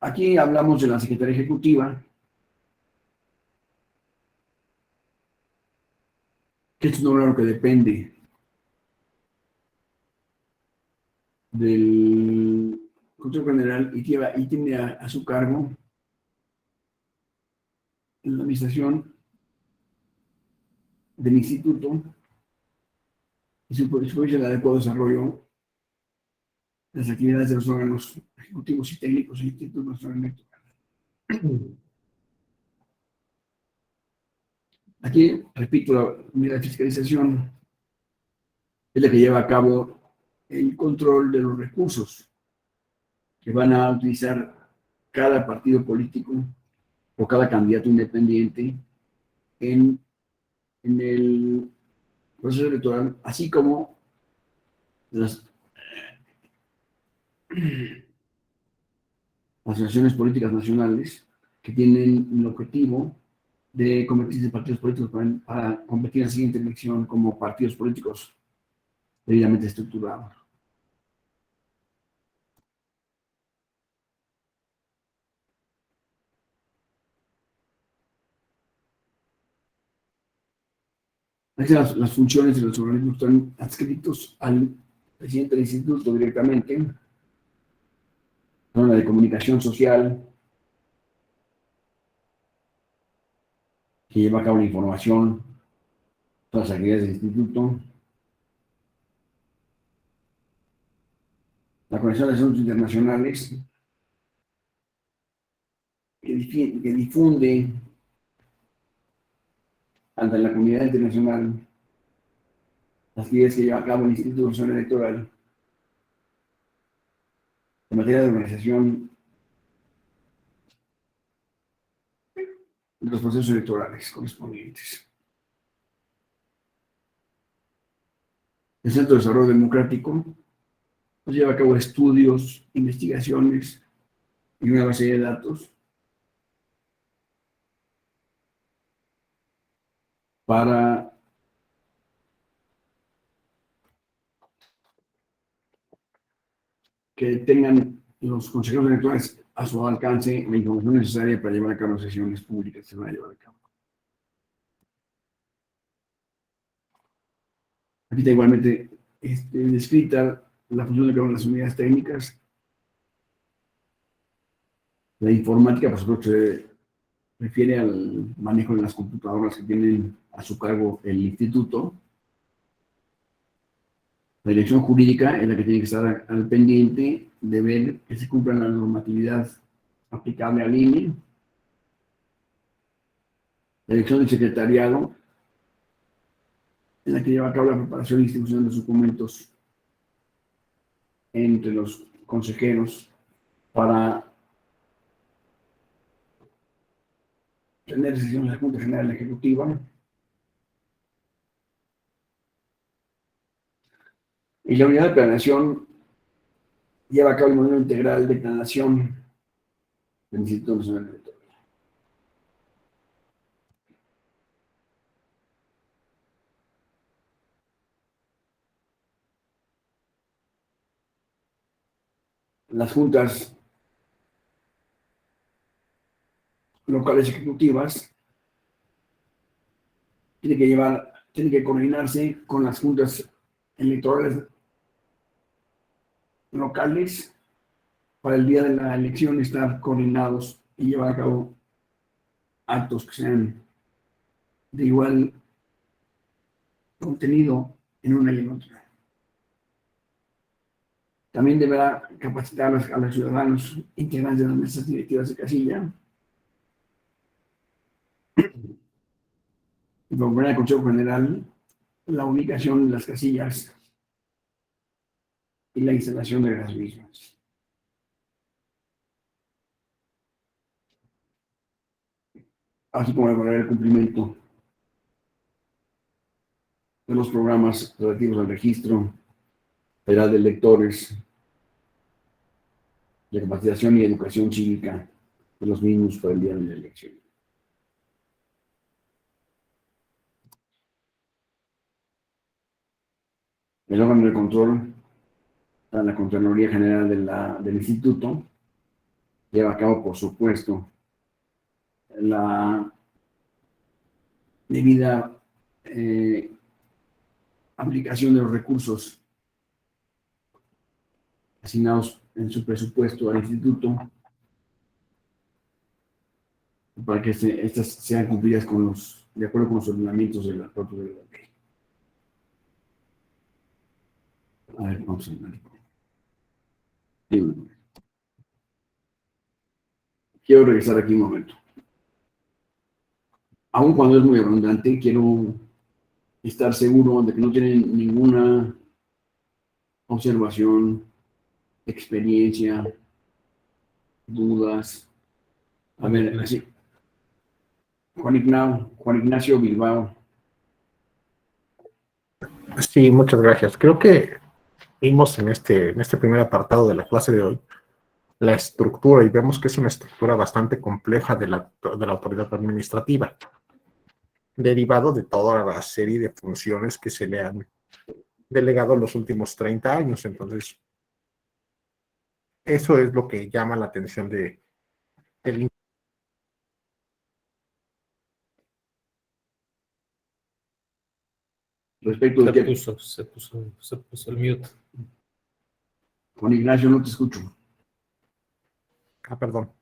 Aquí hablamos de la Secretaría Ejecutiva, que es un órgano que depende del Consejo General y tiene a su cargo en la administración del instituto y supervisa el adecuado desarrollo de las actividades de los órganos ejecutivos y técnicos del Instituto Nacional Electoral. Aquí, repito, la unidad de fiscalización es la que lleva a cabo el control de los recursos que van a utilizar cada partido político o cada candidato independiente en el proceso electoral, así como las asociaciones políticas nacionales que tienen el objetivo de convertirse en partidos políticos para competir en la siguiente elección como partidos políticos debidamente estructurados. Las funciones de los organismos están adscritos al presidente del instituto directamente, son la de comunicación social, que lleva a cabo la información, todas las actividades del instituto, la Comisión de Asuntos Internacionales, que difunde ante la comunidad internacional las actividades que lleva a cabo el Instituto Nacional Electoral en materia de organización de los procesos electorales correspondientes. El Centro de Desarrollo Democrático pues, lleva a cabo estudios, investigaciones y una base de datos para que tengan los consejeros electorales a su alcance la información necesaria para llevar a cabo las sesiones públicas que se van a llevar a cabo. Aquí está igualmente descrita la función de cada una de las unidades técnicas. La informática, por supuesto, se refiere al manejo de las computadoras que tienen a su cargo el instituto. La dirección jurídica es la que tiene que estar al pendiente de ver que se cumpla la normatividad aplicable al INE. La dirección del secretariado es la que lleva a cabo la preparación y distribución de los documentos entre los consejeros para tener sesiones de la Junta General Ejecutiva. Y la unidad de planeación lleva a cabo el modelo integral de planeación del Instituto Nacional Electoral. Las juntas locales ejecutivas tienen que coordinarse con las juntas electorales locales para el día de la elección estar coordinados y llevar a cabo actos que sean de igual contenido en una y en otra. También deberá capacitar a los ciudadanos integrantes de las mesas directivas de casilla y proponer al Consejo General la ubicación de las casillas y la instalación de las mismas. Así como elaborar el cumplimiento de los programas relativos al registro federal de electores, de capacitación y educación cívica de los mismos para el día de la elección. El órgano de control, la Contraloría General del Instituto, lleva a cabo, por supuesto, la debida aplicación de los recursos asignados en su presupuesto al instituto para que estas sean cumplidas de acuerdo con los ordenamientos de la propia ley. A ver, vamos a ver. Quiero regresar aquí un momento. Aun cuando es muy abundante, quiero estar seguro de que no tienen ninguna observación, experiencia, dudas. A ver, así. Juan Ignacio Bilbao. Sí, muchas gracias. Creo que vimos en este primer apartado de la clase de hoy la estructura y vemos que es una estructura bastante compleja de la autoridad administrativa, derivado de toda la serie de funciones que se le han delegado en los últimos 30 años. Entonces, eso es lo que llama la atención del Respecto de que... Se puso el mute. Juan Ignacio, no te escucho. perdón.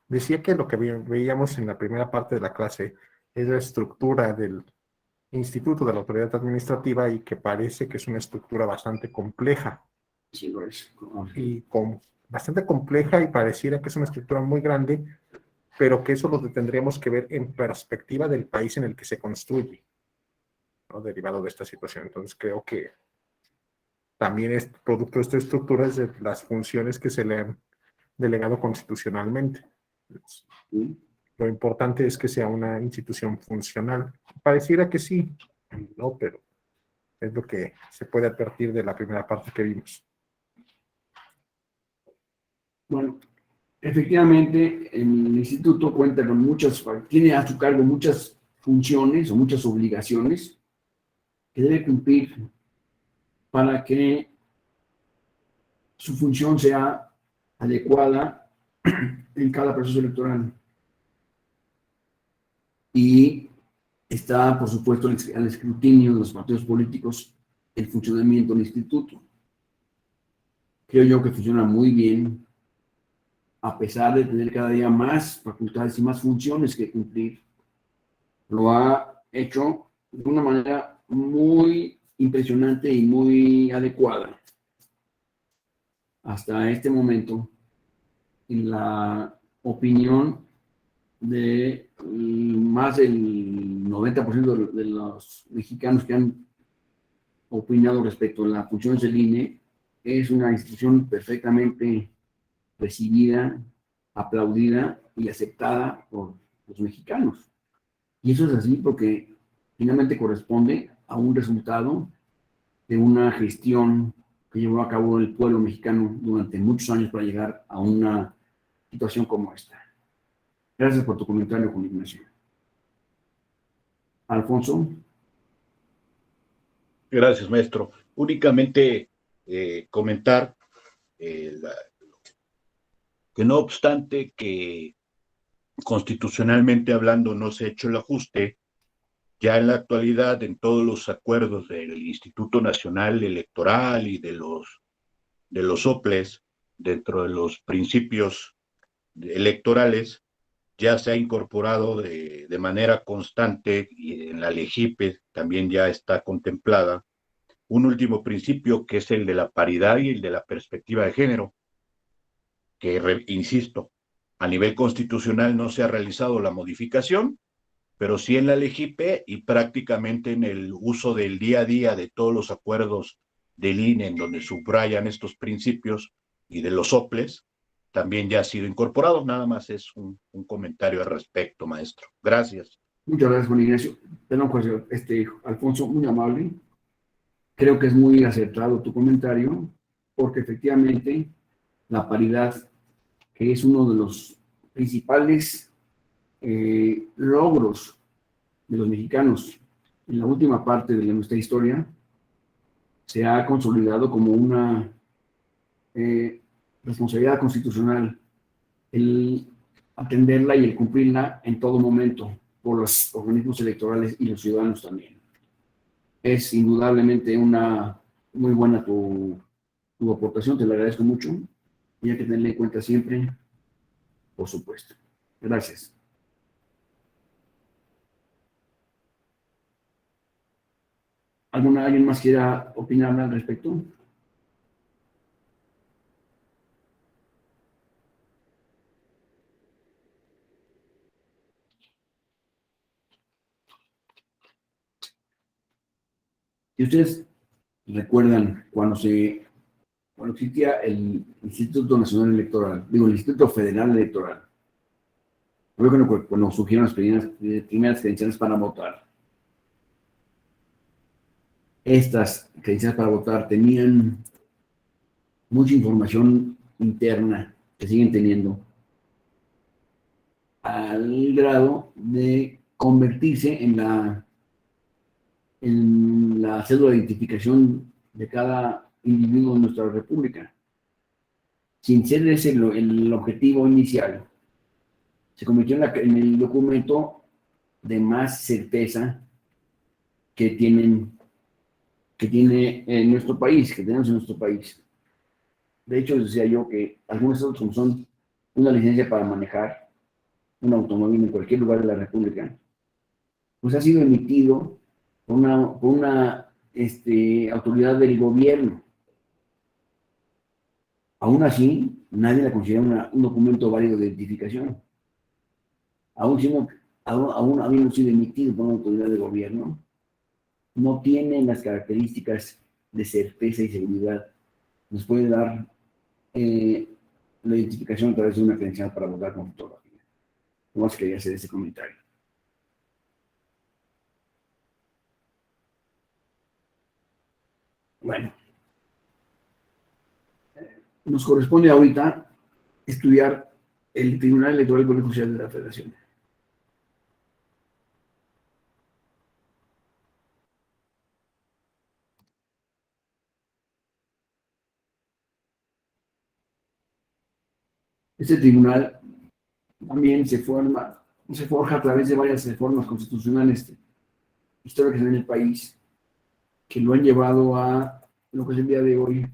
Decía que lo que veíamos en la primera parte de la clase es la estructura del Instituto de la Autoridad Administrativa y que parece que es una estructura bastante compleja. Sí, lo es. Y bastante compleja y pareciera que es una estructura muy grande, pero que eso lo tendríamos que ver en perspectiva del país en el que se construye, ¿no? Derivado de esta situación. Entonces creo que también es producto de esta estructura es de las funciones que se le han delegado constitucionalmente. Lo importante es que sea una institución funcional. Pareciera que sí, ¿no? Pero es lo que se puede advertir de la primera parte que vimos. Bueno, efectivamente, el instituto cuenta con tiene a su cargo muchas funciones o muchas obligaciones que debe cumplir para que su función sea adecuada en cada proceso electoral. Y está, por supuesto, al escrutinio de los partidos políticos el funcionamiento del instituto. Creo yo que funciona muy bien, a pesar de tener cada día más facultades y más funciones que cumplir. Lo ha hecho de una manera muy impresionante y muy adecuada. Hasta este momento, en la opinión de más del 90% de los mexicanos que han opinado respecto a las funciones del INE, es una institución perfectamente recibida, aplaudida y aceptada por los mexicanos. Y eso es así porque finalmente corresponde a un resultado de una gestión que llevó a cabo el pueblo mexicano durante muchos años para llegar a una situación como esta. Gracias por tu comentario, Juan Ignacio. Alfonso. Gracias, maestro. Únicamente comentar que no obstante que constitucionalmente hablando no se ha hecho el ajuste, ya en la actualidad en todos los acuerdos del Instituto Nacional Electoral y de los OPLES, dentro de los principios electorales, ya se ha incorporado de manera constante y en la LEGIPE también ya está contemplada un último principio que es el de la paridad y el de la perspectiva de género, que, insisto, a nivel constitucional no se ha realizado la modificación, pero sí en la LEGIPE y prácticamente en el uso del día a día de todos los acuerdos del INE en donde subrayan estos principios y de los OPLES, también ya ha sido incorporado. Nada más es un comentario al respecto, maestro. Gracias. Muchas gracias, Juan Ignacio. Perdón, Alfonso, muy amable. Creo que es muy acertado tu comentario, porque efectivamente la paridad, que es uno de los principales logros de los mexicanos en la última parte de nuestra historia, se ha consolidado como una responsabilidad constitucional el atenderla y el cumplirla en todo momento por los organismos electorales y los ciudadanos también. Es indudablemente una muy buena tu aportación, te la agradezco mucho y hay que tenerla en cuenta siempre, por supuesto. Gracias. ¿Alguien más quiera opinar al respecto? Si ustedes recuerdan cuando existía el Instituto Nacional Electoral, el Instituto Federal Electoral, cuando surgieron las primeras credenciales para votar, estas credenciales para votar tenían mucha información interna que siguen teniendo, al grado de convertirse en la cédula de identificación de cada individuo de nuestra república. Sin ser ese el objetivo inicial, se convirtió en el documento de más certeza que tiene nuestro país, que tenemos en nuestro país. De hecho, les decía yo que algunos otros, como son una licencia para manejar un automóvil en cualquier lugar de la República, pues ha sido emitido por una autoridad del gobierno. Aún así, nadie la considera un documento válido de identificación. Aún habiendo sido emitido por una autoridad de gobierno, no tiene las características de certeza y seguridad. Nos puede dar la identificación a través de una credencial para votar con fotografía. No más quería hacer ese comentario. Bueno, nos corresponde ahorita estudiar el Tribunal Electoral del Poder Judicial de la Federación. Este tribunal también se forja a través de varias reformas constitucionales históricas en el país que lo han llevado a lo que es el día de hoy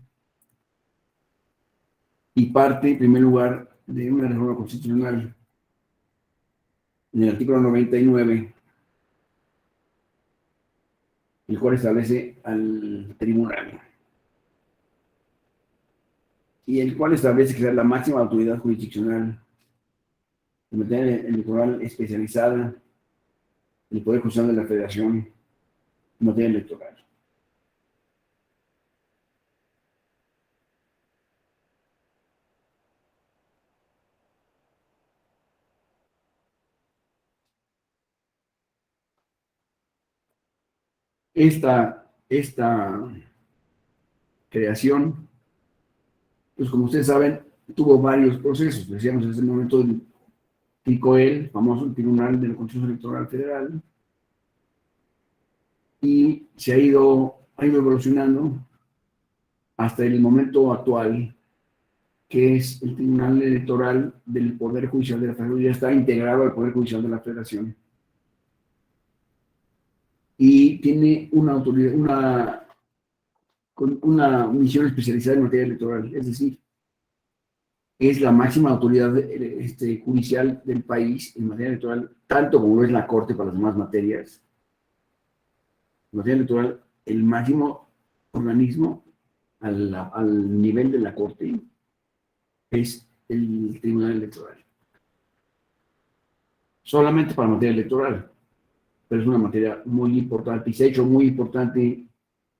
y parte, en primer lugar, de una reforma constitucional en el artículo 99, el cual establece al tribunal y el cual establece que es la máxima autoridad jurisdiccional en materia electoral especializada en el Poder Judicial de la Federación en materia electoral. Esta creación, pues como ustedes saben, tuvo varios procesos. Decíamos desde el momento del TICOEL, famoso Tribunal del Consejo Electoral Federal, y se ha ido evolucionando hasta el momento actual, que es el Tribunal Electoral del Poder Judicial de la Federación. Ya está integrado al Poder Judicial de la Federación. Y tiene una autoridad, con una misión especializada en materia electoral, es decir, es la máxima autoridad judicial del país en materia electoral, tanto como lo es la Corte para las demás materias. En materia electoral, el máximo organismo al nivel de la Corte es el Tribunal Electoral. Solamente para materia electoral, pero es una materia muy importante y se ha hecho muy importante,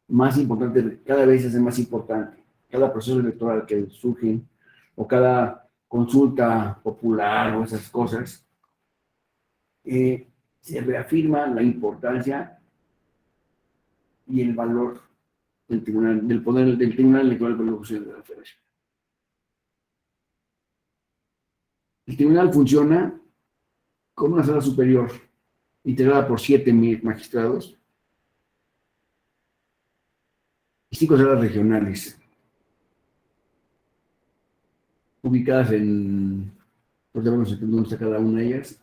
más importante, cada vez se hace más importante. Cada proceso electoral que surge o cada consulta popular o esas cosas, se reafirma la importancia y el valor del tribunal, del poder del Tribunal Electoral por la Judicial de la Federación. El tribunal funciona como una sala superior integrada por 7 magistrados y 5 salas regionales ubicadas en, pues ya vamos a entender dónde está cada una de ellas,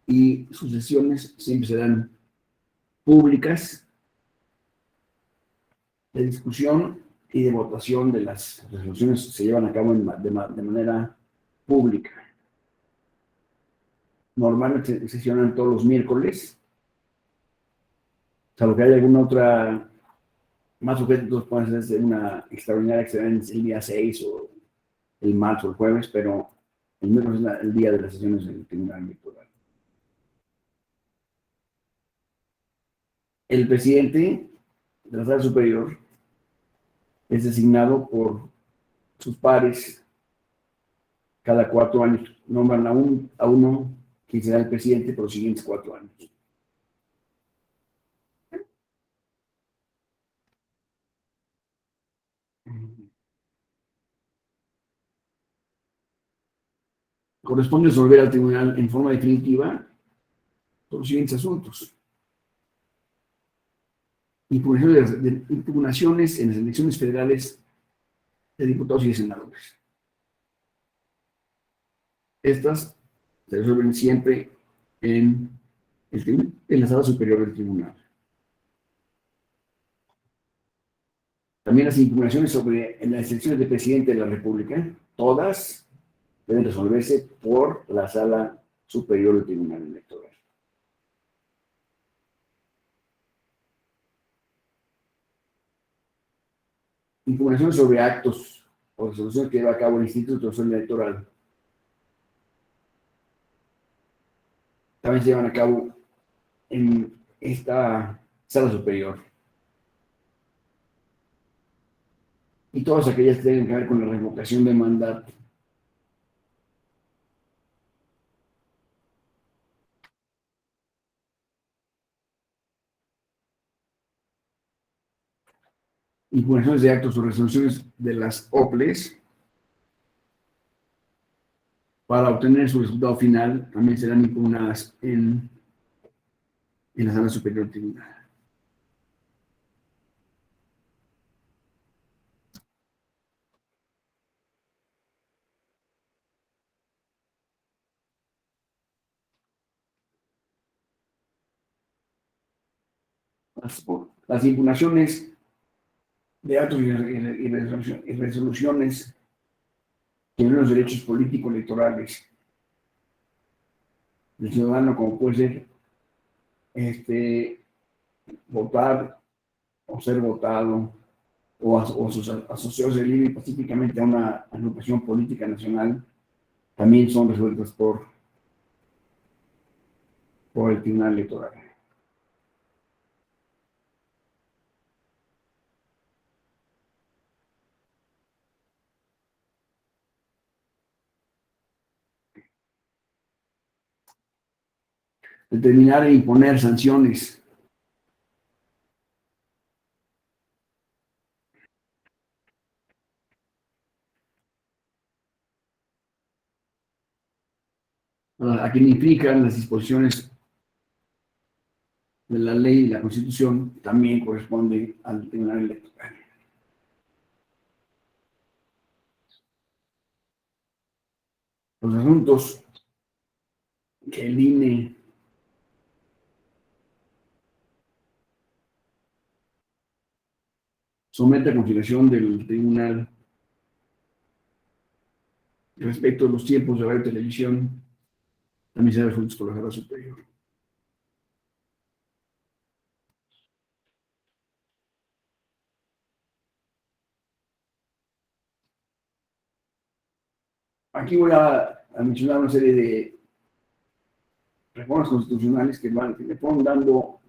y sus sesiones siempre serán públicas de discusión y de votación de las resoluciones se llevan a cabo de manera pública. Normalmente se sesionan todos los miércoles, salvo que haya alguna otra, más objetos pueden ser una extraordinaria que se den el día 6 o el martes o el jueves, pero el miércoles es el día de las sesiones del Tribunal Electoral. El presidente de la Sala Superior es designado por sus pares cada 4 años. Nombran a uno que será el presidente por los siguientes 4 años. Corresponde resolver al tribunal en forma definitiva los siguientes asuntos. Impugnaciones en las elecciones federales de diputados y de senadores. Estas se resuelven siempre en la sala superior del tribunal. También las impugnaciones en las elecciones de presidente de la República, todas deben resolverse por la sala superior del Tribunal Electoral. Impugnaciones sobre actos o resoluciones que lleva a cabo el Instituto Nacional Electoral también se llevan a cabo en esta sala superior. Y todas aquellas que tienen que ver con la revocación de mandato. Impugnaciones de actos o resoluciones de las OPLES para obtener su resultado final también serán impugnadas en la sala superior del tribunal. Las impugnaciones de actos y resoluciones que violan los derechos políticos electorales del ciudadano, como puede ser votar o ser votado o asociarse libre y pacíficamente a una agrupación política nacional, también son resueltas por el Tribunal Electoral. Determinar e imponer sanciones. A quien implican las disposiciones de la ley y la Constitución, también corresponde al Tribunal Electoral. Los asuntos que el INE somete a consideración del Tribunal respecto a los tiempos de radio y televisión, también serán resueltos por la Sala Superior. Aquí voy a mencionar una serie de reformas constitucionales que le ponen dando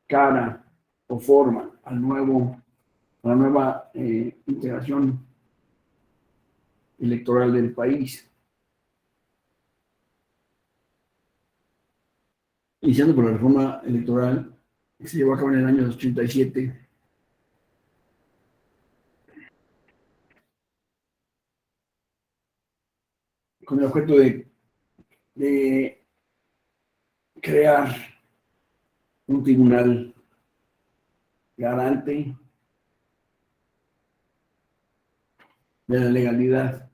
cara o forma a la nueva integración electoral del país. Iniciando por la reforma electoral que se llevó a cabo en el año 87, con el objeto de crear un tribunal garante de la legalidad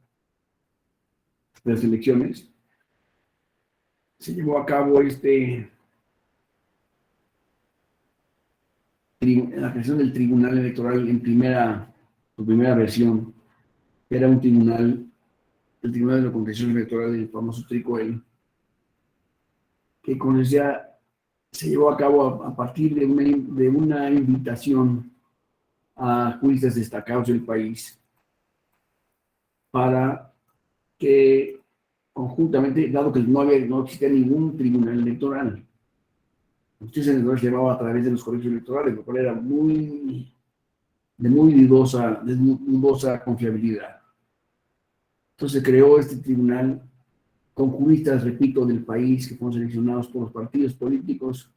de las elecciones. Se llevó a cabo la creación del Tribunal Electoral en su primera versión, que era un tribunal, el Tribunal de la Contencioso Electoral, el famoso TRICOEL, que se llevó a cabo a partir de una invitación a juristas destacados del país para que conjuntamente, dado que no existía ningún tribunal electoral, la justicia electoral se llevaba a través de los colegios electorales, lo cual era de muy dudosa confiabilidad. Entonces se creó este tribunal con juristas, repito, del país, que fueron seleccionados por los partidos políticos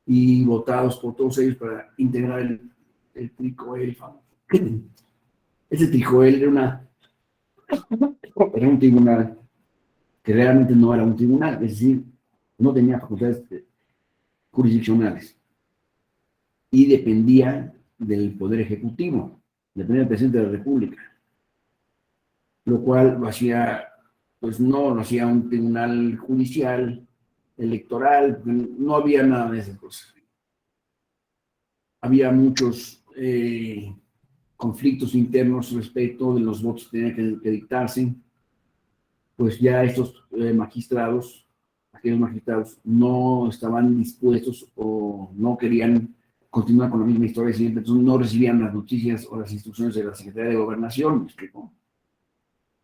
y votados por todos ellos para integrar el TRICOEL. Ese TRICOEL era un tribunal que realmente no era un tribunal, es decir, no tenía facultades jurisdiccionales y dependía del Poder Ejecutivo, dependía del Presidente de la República, lo cual no lo hacía un tribunal judicial, electoral, no había nada de esas cosas. Había muchos conflictos internos respecto de los votos que tenían que dictarse, pues ya estos aquellos magistrados no estaban dispuestos o no querían continuar con la misma historia, entonces no recibían las noticias o las instrucciones de la Secretaría de Gobernación, ¿me explico?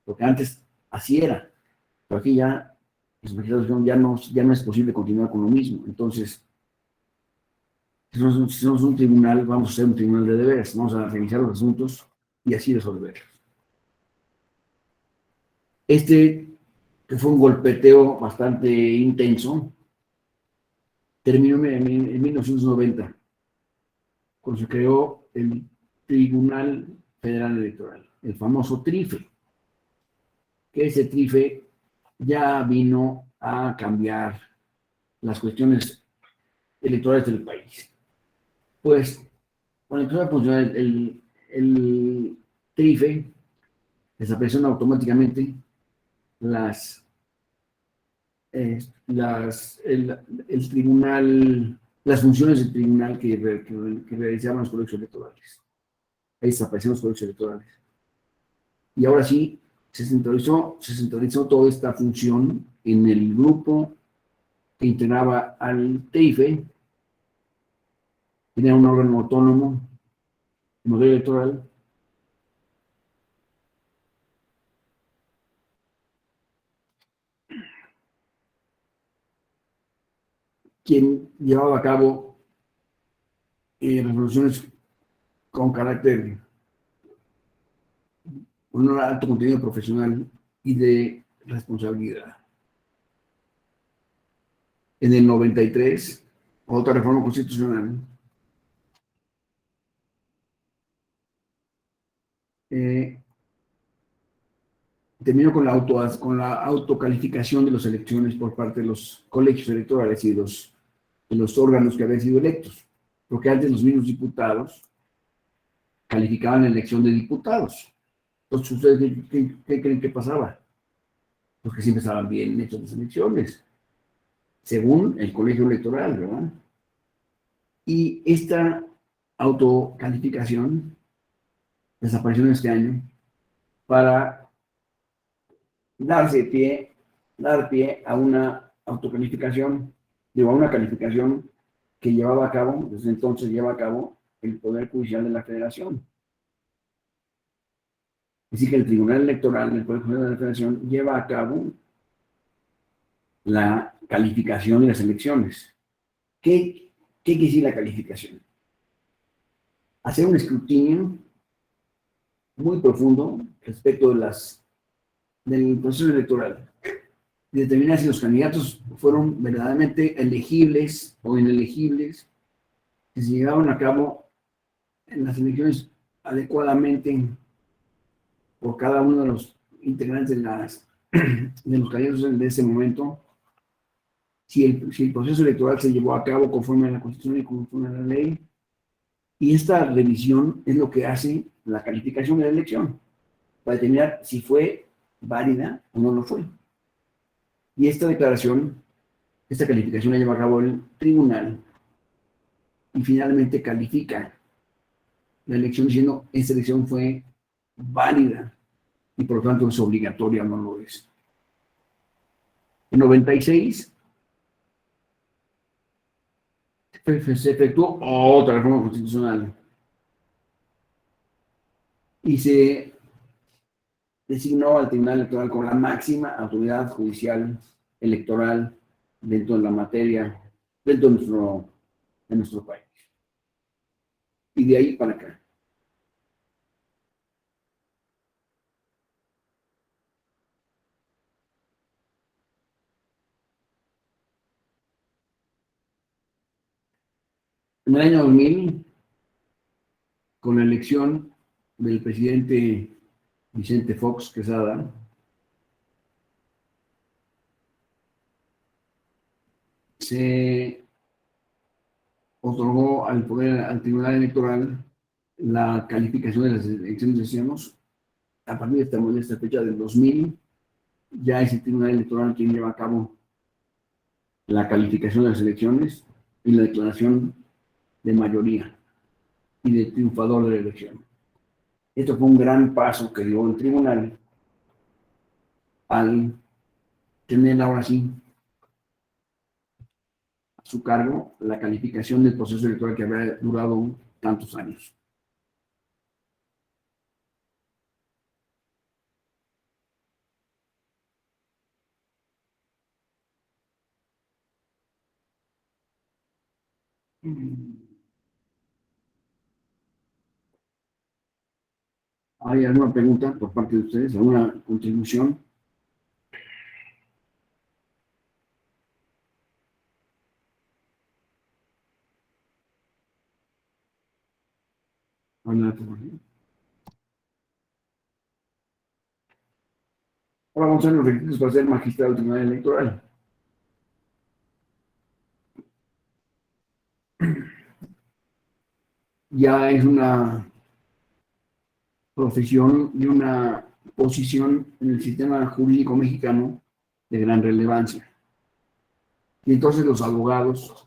Porque antes así era, pero aquí ya los magistrados dijeron, ya no es posible continuar con lo mismo. Entonces, si somos un tribunal, vamos a ser un tribunal de deberes, vamos a revisar los asuntos y así resolverlos. Que fue un golpeteo bastante intenso, terminó en 1990, cuando se creó el Tribunal Federal Electoral, el famoso TRIFE, que ese TRIFE ya vino a cambiar las cuestiones electorales del país. Pues, cuando empezó a funcionar el TRIFE, desaparecieron automáticamente el Tribunal las funciones del tribunal que realizaban los colegios electorales. Ahí desaparecieron los colegios electorales. Y ahora sí, se centralizó toda esta función en el grupo que integraba al TEIFE. Tenía un órgano autónomo, el modelo electoral, quien llevaba a cabo resoluciones con carácter, con un alto contenido profesional y de responsabilidad. En el 93, otra reforma constitucional, terminó con la autocalificación de las elecciones por parte de los colegios electorales y de los órganos que habían sido electos. Porque antes los mismos diputados calificaban la elección de diputados. Entonces, ¿ustedes qué creen que pasaba? Pues que siempre estaban bien hechas las elecciones, según el colegio electoral, ¿verdad? Y esta autocalificación desapareció en este año para dar pie a una autocalificación, a una calificación que llevaba a cabo, desde entonces lleva a cabo el Poder Judicial de la Federación. Así que el Tribunal Electoral del Poder Judicial de la Federación lleva a cabo la calificación de las elecciones. ¿Qué quiere decir la calificación? Hacer un escrutinio muy profundo respecto del proceso electoral y determinar si los candidatos fueron verdaderamente elegibles o inelegibles, si se llevaron a cabo en las elecciones adecuadamente por cada uno de los integrantes de los candidatos de ese momento, si el proceso electoral se llevó a cabo conforme a la Constitución y conforme a la ley. Y esta revisión es lo que hace la calificación de la elección, para determinar si fue válida o no lo fue. Y esta calificación la lleva a cabo el tribunal y finalmente califica la elección diciendo esta elección fue válida y por lo tanto es obligatoria o no lo es. En 96 se efectuó otra reforma constitucional y se designó al Tribunal Electoral como la máxima autoridad judicial electoral dentro de la materia, dentro de nuestro país. Y de ahí para acá. En el año 2000, con la elección del presidente Vicente Fox Quesada, se otorgó al Tribunal Electoral la calificación de las elecciones, decíamos, a partir de esta fecha del 2000, ya es el Tribunal Electoral quien lleva a cabo la calificación de las elecciones y la declaración de mayoría y de triunfador de la elección. Esto fue un gran paso que dio el tribunal al tener ahora sí a su cargo la calificación del proceso electoral que había durado tantos años. ¿Hay alguna pregunta por parte de ustedes? ¿Alguna contribución? Ahora vamos a ver los requisitos para ser magistrado del Tribunal Electoral. Ya es una profesión y una posición en el sistema jurídico mexicano de gran relevancia. Y entonces los abogados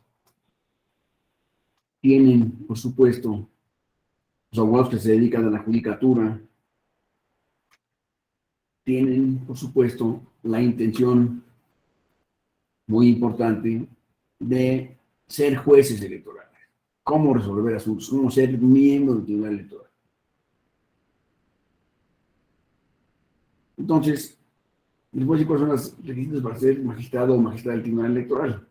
tienen, por supuesto, los abogados que se dedican a la judicatura, tienen, por supuesto, la intención muy importante de ser jueces electorales. Cómo resolver asuntos, cómo ser miembro del Tribunal Electoral. Entonces, les voy a decir cuáles son los requisitos para ser magistrado o magistrada del Tribunal Electoral.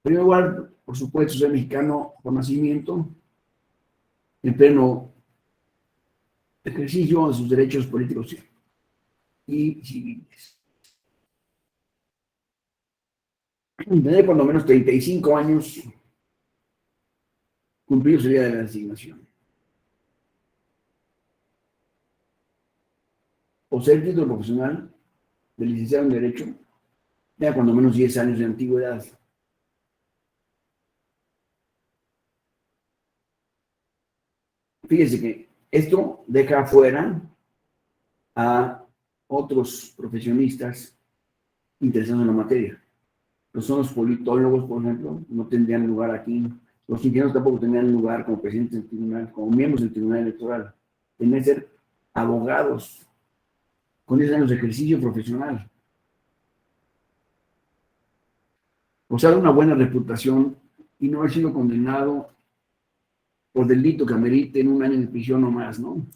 En primer lugar, por supuesto, ser mexicano por nacimiento, en pleno ejercicio de sus derechos políticos y civiles. Tener por lo menos 35 años cumplidos el día de la designación. Poseer título profesional de licenciado en Derecho, ya cuando menos 10 años de antigüedad. Fíjese que esto deja fuera a otros profesionistas interesados en la materia. Son los politólogos, por ejemplo, no tendrían lugar aquí. Los ingenieros tampoco tendrían lugar como presidentes del tribunal, como miembros del tribunal electoral. Tendrían que ser abogados con 10 años de ejercicio profesional. O sea, una buena reputación y no haber sido condenado por delito que amerite en un año de prisión o más, ¿no?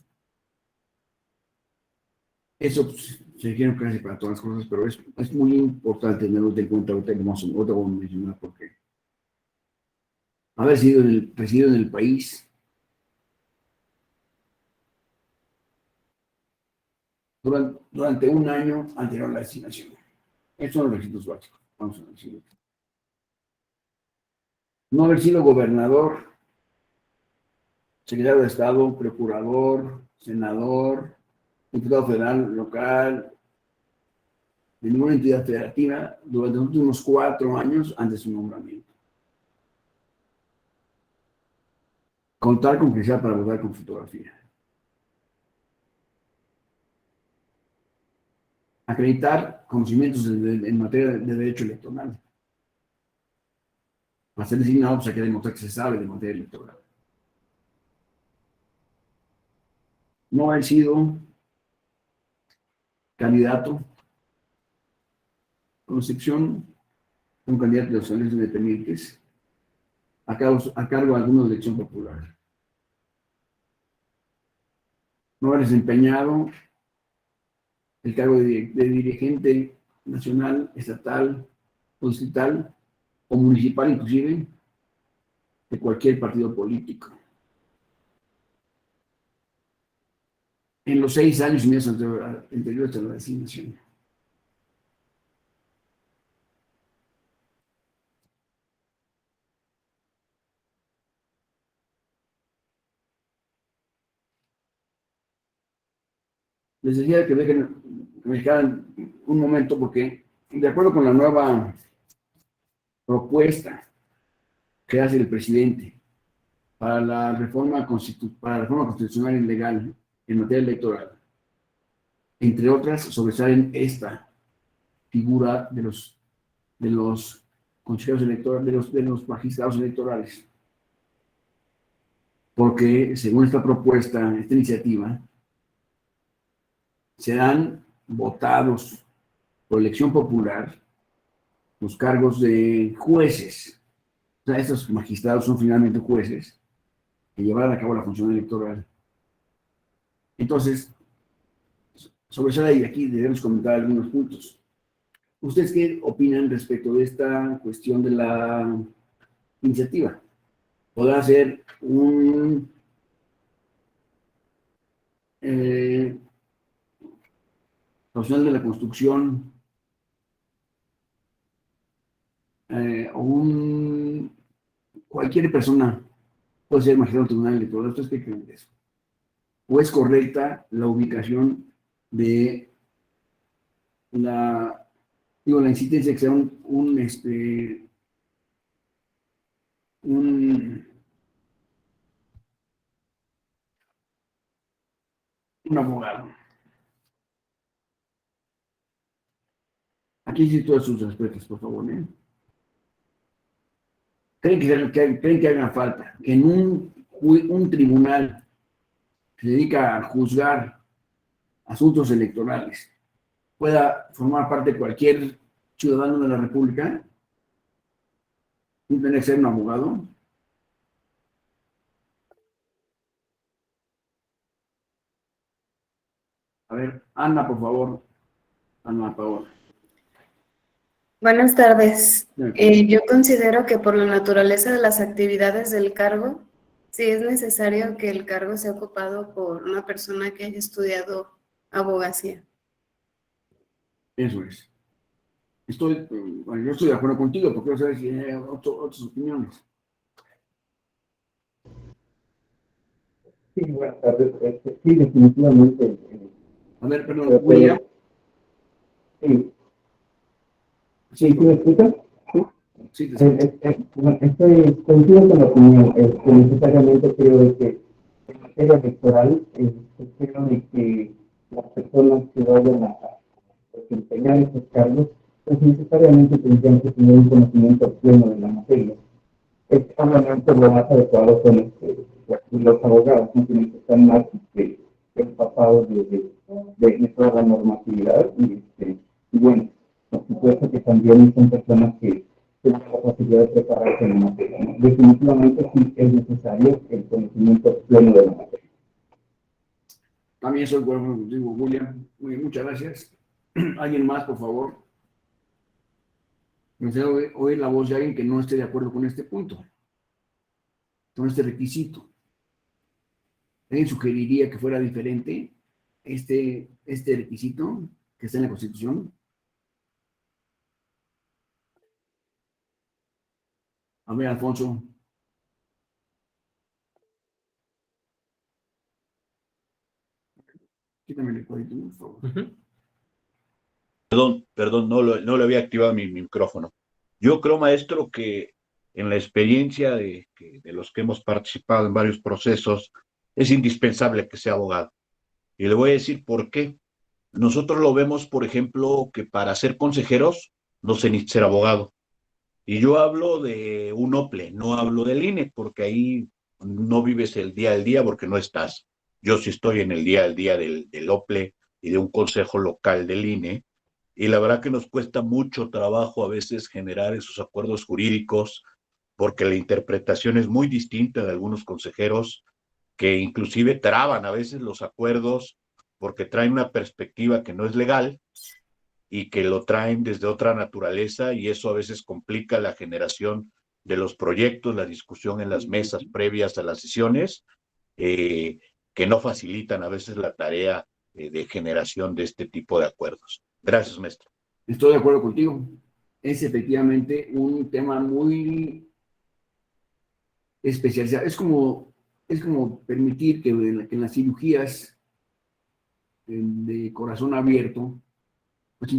Eso pues, se requiere casi para todas las cosas, pero es muy importante tenerlo en cuenta. Ahorita vamos a mencionar por qué. Haber sido residido en el país durante un año anterior a la designación. Estos son los requisitos básicos. Vamos a decirlo. No haber sido gobernador, secretario de Estado, procurador, senador, diputado federal, local, de ninguna entidad federativa durante los últimos 4 años antes de su nombramiento. Contar con credencial para votar con fotografía. Acreditar conocimientos en materia de derecho electoral. Para ser designado, pues hay que demostrar que se sabe de materia electoral. No haber sido candidato, con excepción de un candidato de los elecciones independientes, a cargo de alguna elección popular. No haber desempeñado el cargo de dirigente nacional, estatal, o distrital, o municipal inclusive, de cualquier partido político. En los 6 años y medio anteriores a la designación. Les decía que me dejaran un momento porque, de acuerdo con la nueva propuesta que hace el presidente para la reforma constitucional y legal en materia electoral, entre otras, sobresalen esta figura de los consejeros electorales, de los magistrados electorales. Porque, según esta propuesta, esta iniciativa, serán votados por elección popular los cargos de jueces. O sea, estos magistrados son finalmente jueces que llevarán a cabo la función electoral. Entonces, sobresale y aquí debemos comentar algunos puntos. ¿Ustedes qué opinan respecto de esta cuestión de la iniciativa? ¿Podrá ser un profesional de la construcción o cualquier persona puede ser magistrado del Tribunal Electoral? ¿Ustedes qué creen de eso? ¿O es correcta la ubicación de la insistencia que sea un abogado? Aquí sí todas sus respuestas, por favor, ¿eh? creen que haga falta que en un tribunal que se dedica a juzgar asuntos electorales pueda formar parte cualquier ciudadano de la República sin tener que ser un abogado? A ver, Ana, por favor. Ana Paola. Buenas tardes. Yo considero que por la naturaleza de las actividades del cargo, sí es necesario que el cargo sea ocupado por una persona que haya estudiado abogacía. Eso es. Bueno, yo estoy de acuerdo contigo, porque quiero saber si hay otras opiniones. Sí, buenas tardes. Sí, definitivamente. A ver, perdón, William. Sí, sí, ¿me escuchas? Sí, te Estoy coincido con la opinión, que necesariamente creo de que en materia electoral, creo de que las personas que vayan a desempeñar estos cargos, pues necesariamente tendrían que tener un conocimiento pleno de la materia. Obviamente lo más adecuado son los abogados, no tienen que estar más empapados de toda la normatividad y bueno, por supuesto que también son personas que tienen la capacidad de prepararse en la materia, ¿no? Definitivamente sí es necesario el conocimiento pleno de la materia. También soy de acuerdo contigo, William. Muy bien, muchas gracias. ¿Alguien más, por favor? Me gustaría oír la voz de alguien que no esté de acuerdo con este punto, con este requisito. ¿Alguien sugeriría que fuera diferente este requisito que está en la Constitución? A ver, Alfonso. Quítame el cuadrito, por favor. Perdón, no le había activado mi micrófono. Yo creo, maestro, que en la experiencia de los que hemos participado en varios procesos, es indispensable que sea abogado. Y le voy a decir por qué. Nosotros lo vemos, por ejemplo, que para ser consejeros no se necesita ser abogado. Y yo hablo de un OPLE, no hablo del INE, porque ahí no vives el día al día porque no estás. Yo sí estoy en el día al día del OPLE y de un consejo local del INE, y la verdad que nos cuesta mucho trabajo a veces generar esos acuerdos jurídicos, porque la interpretación es muy distinta de algunos consejeros que inclusive traban a veces los acuerdos porque traen una perspectiva que no es legal y que lo traen desde otra naturaleza, y eso a veces complica la generación de los proyectos, la discusión en las mesas previas a las sesiones, que no facilitan a veces la tarea de generación de este tipo de acuerdos. Gracias, maestro. Estoy de acuerdo contigo. Es efectivamente un tema muy especializado. Es como permitir que en las cirugías de corazón abierto, pues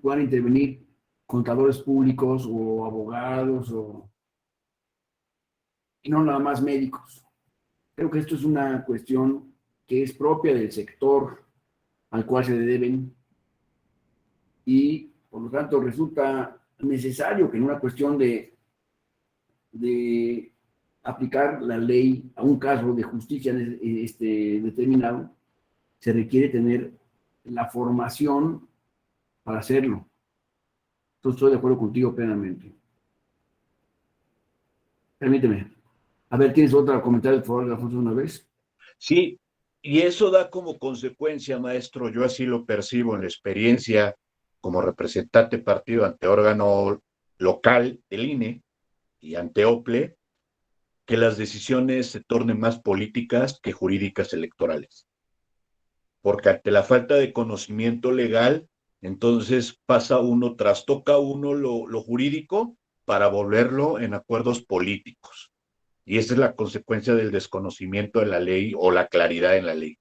puedan intervenir contadores públicos o abogados y no nada más médicos. Creo que esto es una cuestión que es propia del sector al cual se deben, y por lo tanto resulta necesario que en una cuestión de aplicar la ley a un caso de justicia determinado, se requiere tener la formación para hacerlo. Entonces estoy de acuerdo contigo plenamente. Permíteme. A ver, ¿tienes otro comentario, por favor, Alfonso, una vez? Sí, y eso da como consecuencia, maestro, yo así lo percibo en la experiencia como representante partido ante órgano local del INE y ante OPLE, que las decisiones se tornen más políticas que jurídicas electorales. Porque ante la falta de conocimiento legal, entonces trastoca uno lo jurídico para volverlo en acuerdos políticos. Y esa es la consecuencia del desconocimiento de la ley o la claridad en la ley.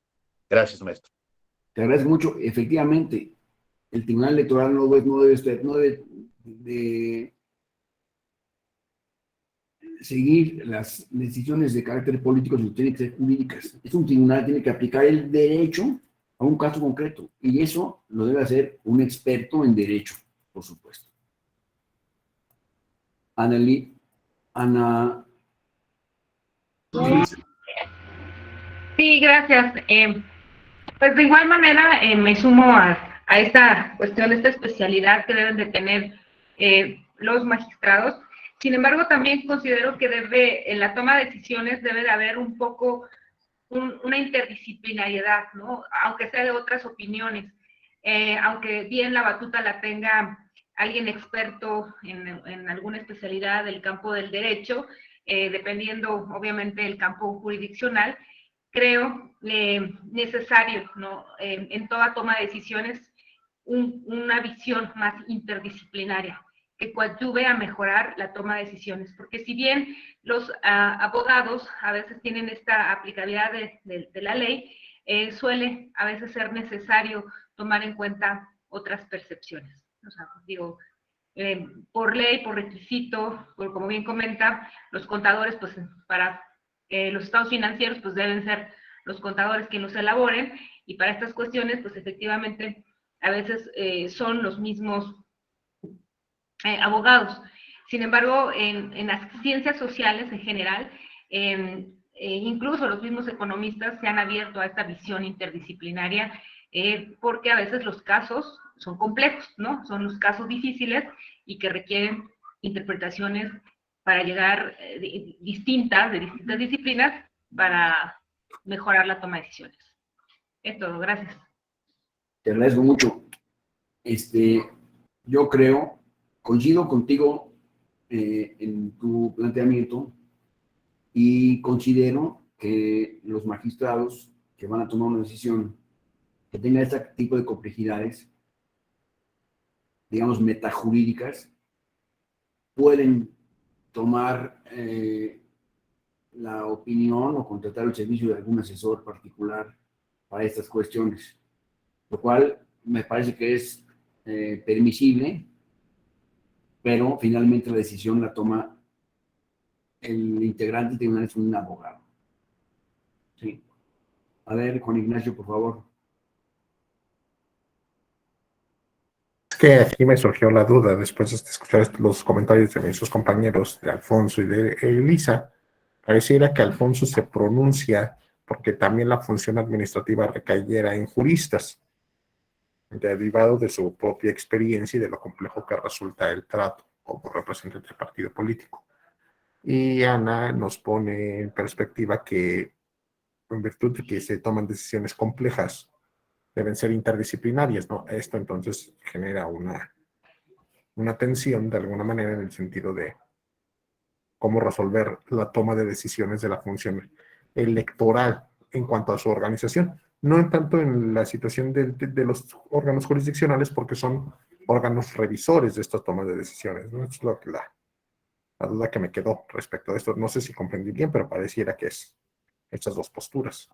Gracias, maestro. Te agradezco mucho. Efectivamente, el Tribunal Electoral no debe de seguir las decisiones de carácter político, sino tienen que ser jurídicas. Es un tribunal, tiene que aplicar el derecho a un caso concreto, y eso lo debe hacer un experto en derecho, por supuesto. Ana. Sí, gracias. Pues de igual manera me sumo a esta cuestión, esta especialidad que deben de tener los magistrados. Sin embargo, también considero que en la toma de decisiones debe de haber un poco una interdisciplinariedad, ¿no? Aunque sea de otras opiniones, aunque bien la batuta la tenga alguien experto en alguna especialidad del campo del derecho, dependiendo obviamente del campo jurisdiccional, creo necesario, ¿no? En toda toma de decisiones, una visión más interdisciplinaria que coadyuve a mejorar la toma de decisiones, porque si bien los abogados a veces tienen esta aplicabilidad de la ley, suele a veces ser necesario tomar en cuenta otras percepciones. O sea, digo, por ley, por requisito, como bien comenta, los contadores, pues para los estados financieros, pues deben ser los contadores quienes los elaboren, y para estas cuestiones, pues efectivamente, a veces son los mismos abogados. Sin embargo, en las ciencias sociales en general, incluso los mismos economistas se han abierto a esta visión interdisciplinaria, porque a veces los casos son complejos, ¿no? Son los casos difíciles y que requieren interpretaciones para llegar de distintas disciplinas para mejorar la toma de decisiones. Es todo, gracias. Te agradezco mucho. Yo creo, coincido contigo en tu planteamiento y considero que los magistrados que van a tomar una decisión que tenga este tipo de complejidades, digamos, metajurídicas, pueden tomar la opinión o contratar el servicio de algún asesor particular para estas cuestiones, lo cual me parece que es permisible, pero finalmente la decisión la toma el integrante tribunal, es un abogado. Sí. A ver, Juan Ignacio, por favor. Es que aquí me surgió la duda después de escuchar los comentarios de sus compañeros, de Alfonso y de Elisa. Pareciera que Alfonso se pronuncia porque también la función administrativa recayera en juristas, derivado de su propia experiencia y de lo complejo que resulta el trato como representante del partido político. Y Ana nos pone en perspectiva que, en virtud de que se toman decisiones complejas, deben ser interdisciplinarias, ¿no? Esto entonces genera una tensión de alguna manera en el sentido de cómo resolver la toma de decisiones de la función electoral en cuanto a su organización. No en tanto en la situación de los órganos jurisdiccionales, porque son órganos revisores de esta toma de decisiones, ¿no? Es lo que la duda que me quedó respecto a esto. No sé si comprendí bien, pero pareciera que es estas dos posturas.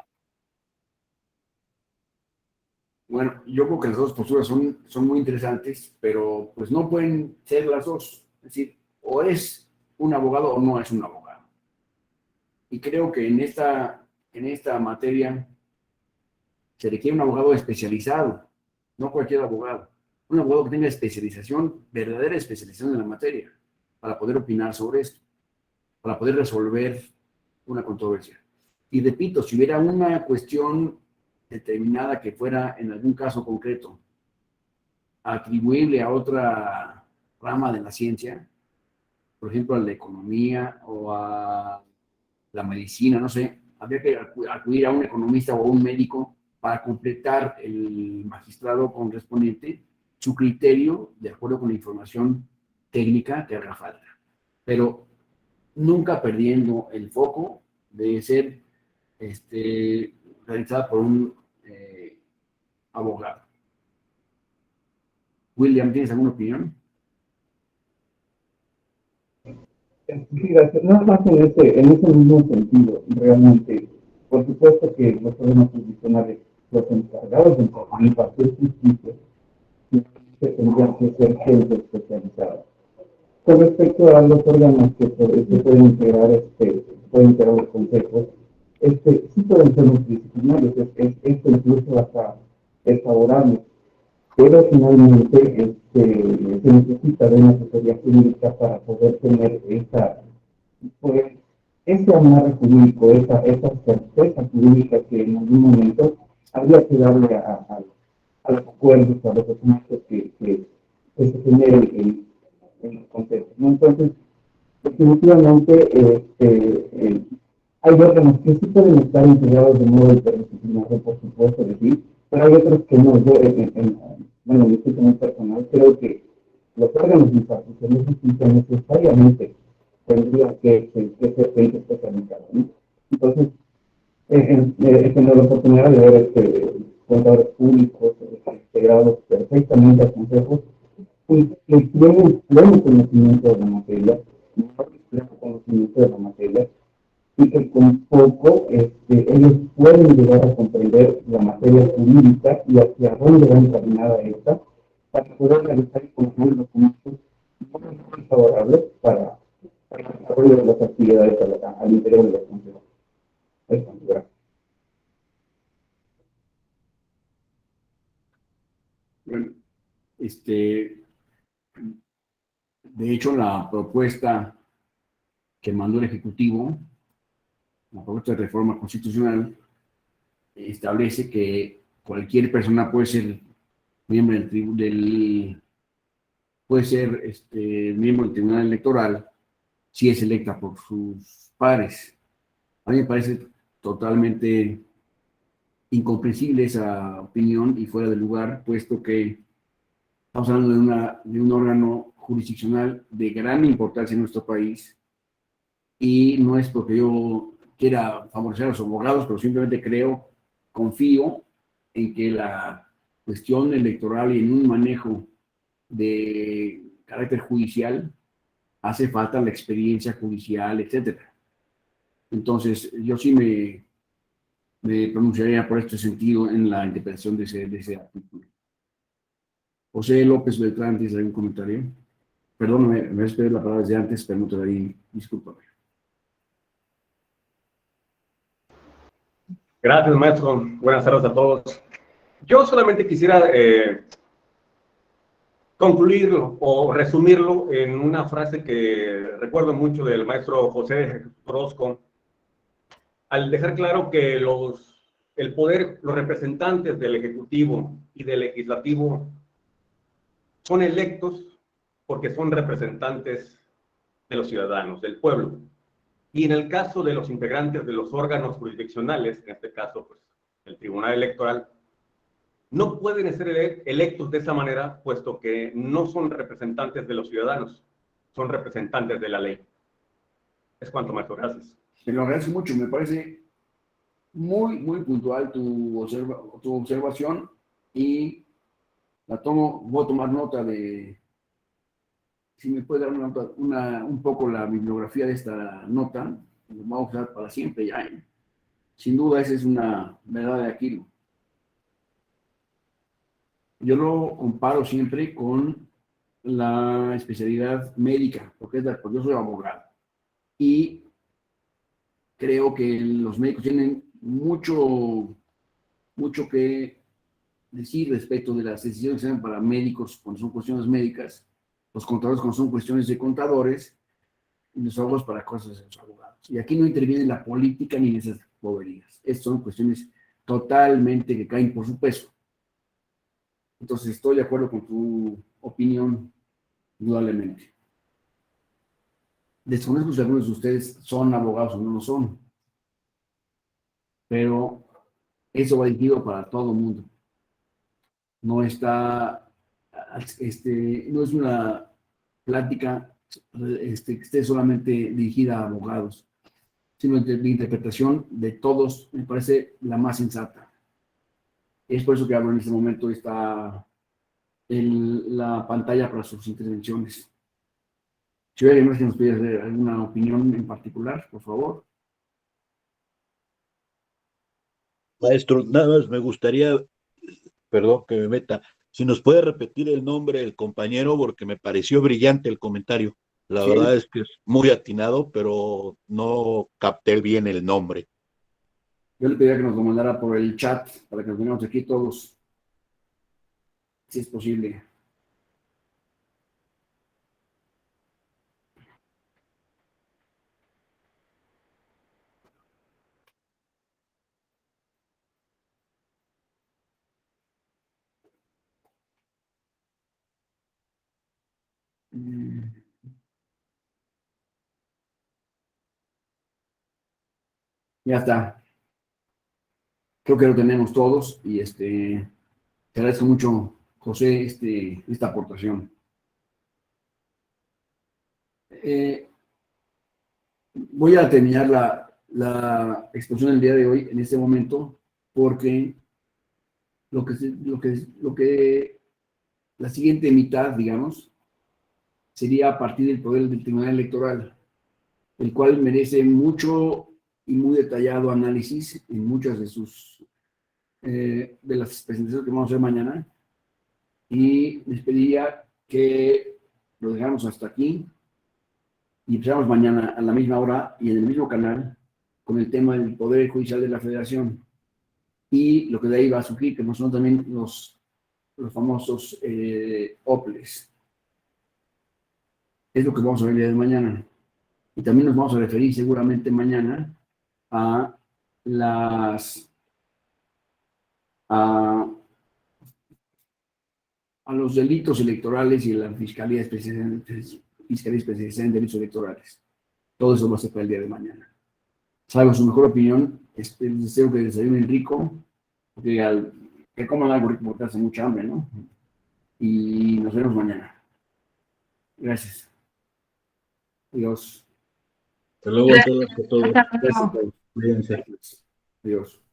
Bueno, yo creo que las dos posturas son muy interesantes, pero pues no pueden ser las dos. Es decir, o es un abogado o no es un abogado. Y creo que en esta materia se requiere un abogado especializado, no cualquier abogado. Un abogado que tenga especialización, verdadera especialización en la materia, para poder opinar sobre esto, para poder resolver una controversia. Y repito, si hubiera una cuestión determinada que fuera en algún caso concreto atribuible a otra rama de la ciencia, por ejemplo a la economía o a la medicina, no sé, habría que acudir a un economista o a un médico para completar el magistrado correspondiente su criterio de acuerdo con la información técnica que haga falta, pero nunca perdiendo el foco de ser realizada por un abogado. William, ¿tienes alguna opinión? Sí, gracias. Nada más en ese mismo sentido, realmente. Por supuesto que los órganos jurisdiccionales, los encargados de impartir justicia, se tendrían que ser gente especializada. Con respecto a los órganos que pueden integrar los consejos, sí pueden ser multidisciplinarios, esto incluso hasta es favorable, pero finalmente se necesita de una asesoría jurídica para poder tener esa pues ese amarre jurídico, esa certeza jurídica que en algún momento habría que darle a los acuerdos, a los documentos que se generen en los conceptos, ¿no? Entonces, definitivamente, hay órganos que sí pueden estar integrados de modo interdisciplinario, por supuesto que sí, pero hay otros que no. Yo, bueno, mi opinión personal, creo que los órganos institucionales necesariamente tendrían que ser gente especializada, ¿no? Entonces, he tenido la oportunidad de ver contadores públicos integrados perfectamente a consejos y que tienen pleno conocimiento de la materia, pleno conocimiento de la materia, y que con poco ellos pueden llegar a comprender la materia jurídica y hacia dónde va encaminada esta, para poder realizar y concluir documentos muy favorables para el desarrollo de las actividades al interior de los consejos. Gracias. Bueno, de hecho, la propuesta que mandó el Ejecutivo, la propuesta de reforma constitucional, establece que cualquier persona puede ser miembro miembro del Tribunal Electoral si es electa por sus pares. A mí me parece totalmente incomprensible esa opinión y fuera de lugar, puesto que estamos hablando de un órgano jurisdiccional de gran importancia en nuestro país, y no es porque yo quiera favorecer a los abogados, pero simplemente confío en que la cuestión electoral y en un manejo de carácter judicial hace falta la experiencia judicial, etcétera. Entonces, yo sí me pronunciaría por este sentido en la interpretación de ese artículo. José López Beltrán, ¿tienes algún comentario? Perdón, me voy a esperar la palabra desde antes, pero no te daría, discúlpame. Gracias, maestro. Buenas tardes a todos. Yo solamente quisiera concluirlo o resumirlo en una frase que recuerdo mucho del maestro José Orozco, al dejar claro que el poder, los representantes del Ejecutivo y del Legislativo son electos porque son representantes de los ciudadanos, del pueblo. Y en el caso de los integrantes de los órganos jurisdiccionales, en este caso, pues, el Tribunal Electoral, no pueden ser electos de esa manera, puesto que no son representantes de los ciudadanos, son representantes de la ley. Es cuanto, maestro. Gracias. Te lo agradezco mucho, me parece muy, muy puntual tu observación, y voy a tomar nota de, si me puede dar una nota, un poco la bibliografía de esta nota, lo vamos a usar para siempre ya. Sin duda, esa es una verdad de Aquilo. Yo lo comparo siempre con la especialidad médica, porque yo soy abogado, y creo que los médicos tienen mucho que decir respecto de las decisiones que se dan para médicos cuando son cuestiones médicas, los contadores cuando son cuestiones de contadores, y los abogados para cosas de los abogados. Y aquí no interviene la política ni esas boberías. Estas son cuestiones totalmente que caen por su peso. Entonces estoy de acuerdo con tu opinión, indudablemente. Desconozco si algunos de ustedes son abogados o no lo son, pero eso va dirigido para todo el mundo. No está, no es una plática que esté solamente dirigida a abogados, sino la interpretación de todos me parece la más sensata. Es por eso que abro en este momento la pantalla para sus intervenciones. Si hay alguien que nos pide hacer alguna opinión en particular, por favor. Maestro, nada más me gustaría, perdón que me meta, si nos puede repetir el nombre del compañero, porque me pareció brillante el comentario. La verdad es que es muy atinado, pero no capté bien el nombre. Yo le pediría que nos lo mandara por el chat para que nos tengamos aquí todos, si es posible. Ya está. Creo que lo tenemos todos y te agradezco mucho, José, esta aportación. Voy a terminar la exposición del día de hoy en este momento porque lo que la siguiente mitad, digamos, sería a partir del poder del Tribunal Electoral, el cual merece mucho y muy detallado análisis en muchas de las presentaciones que vamos a hacer mañana. Y les pediría que lo dejáramos hasta aquí y empezamos mañana a la misma hora y en el mismo canal con el tema del Poder Judicial de la Federación. Y lo que de ahí va a surgir, que son también los famosos OPLES. Es lo que vamos a ver el día de mañana. Y también nos vamos a referir seguramente mañana a los delitos electorales y la Fiscalía Especializada en Delitos Electorales. Todo eso va a ser para el día de mañana. Salvo su mejor opinión, les deseo que desayunen rico, que coman algo rico porque hace mucha hambre, ¿no? Y nos vemos mañana. Gracias. Adiós. Hasta luego a todos. Hasta Gracias a luego. todos. Cuídense. Adiós.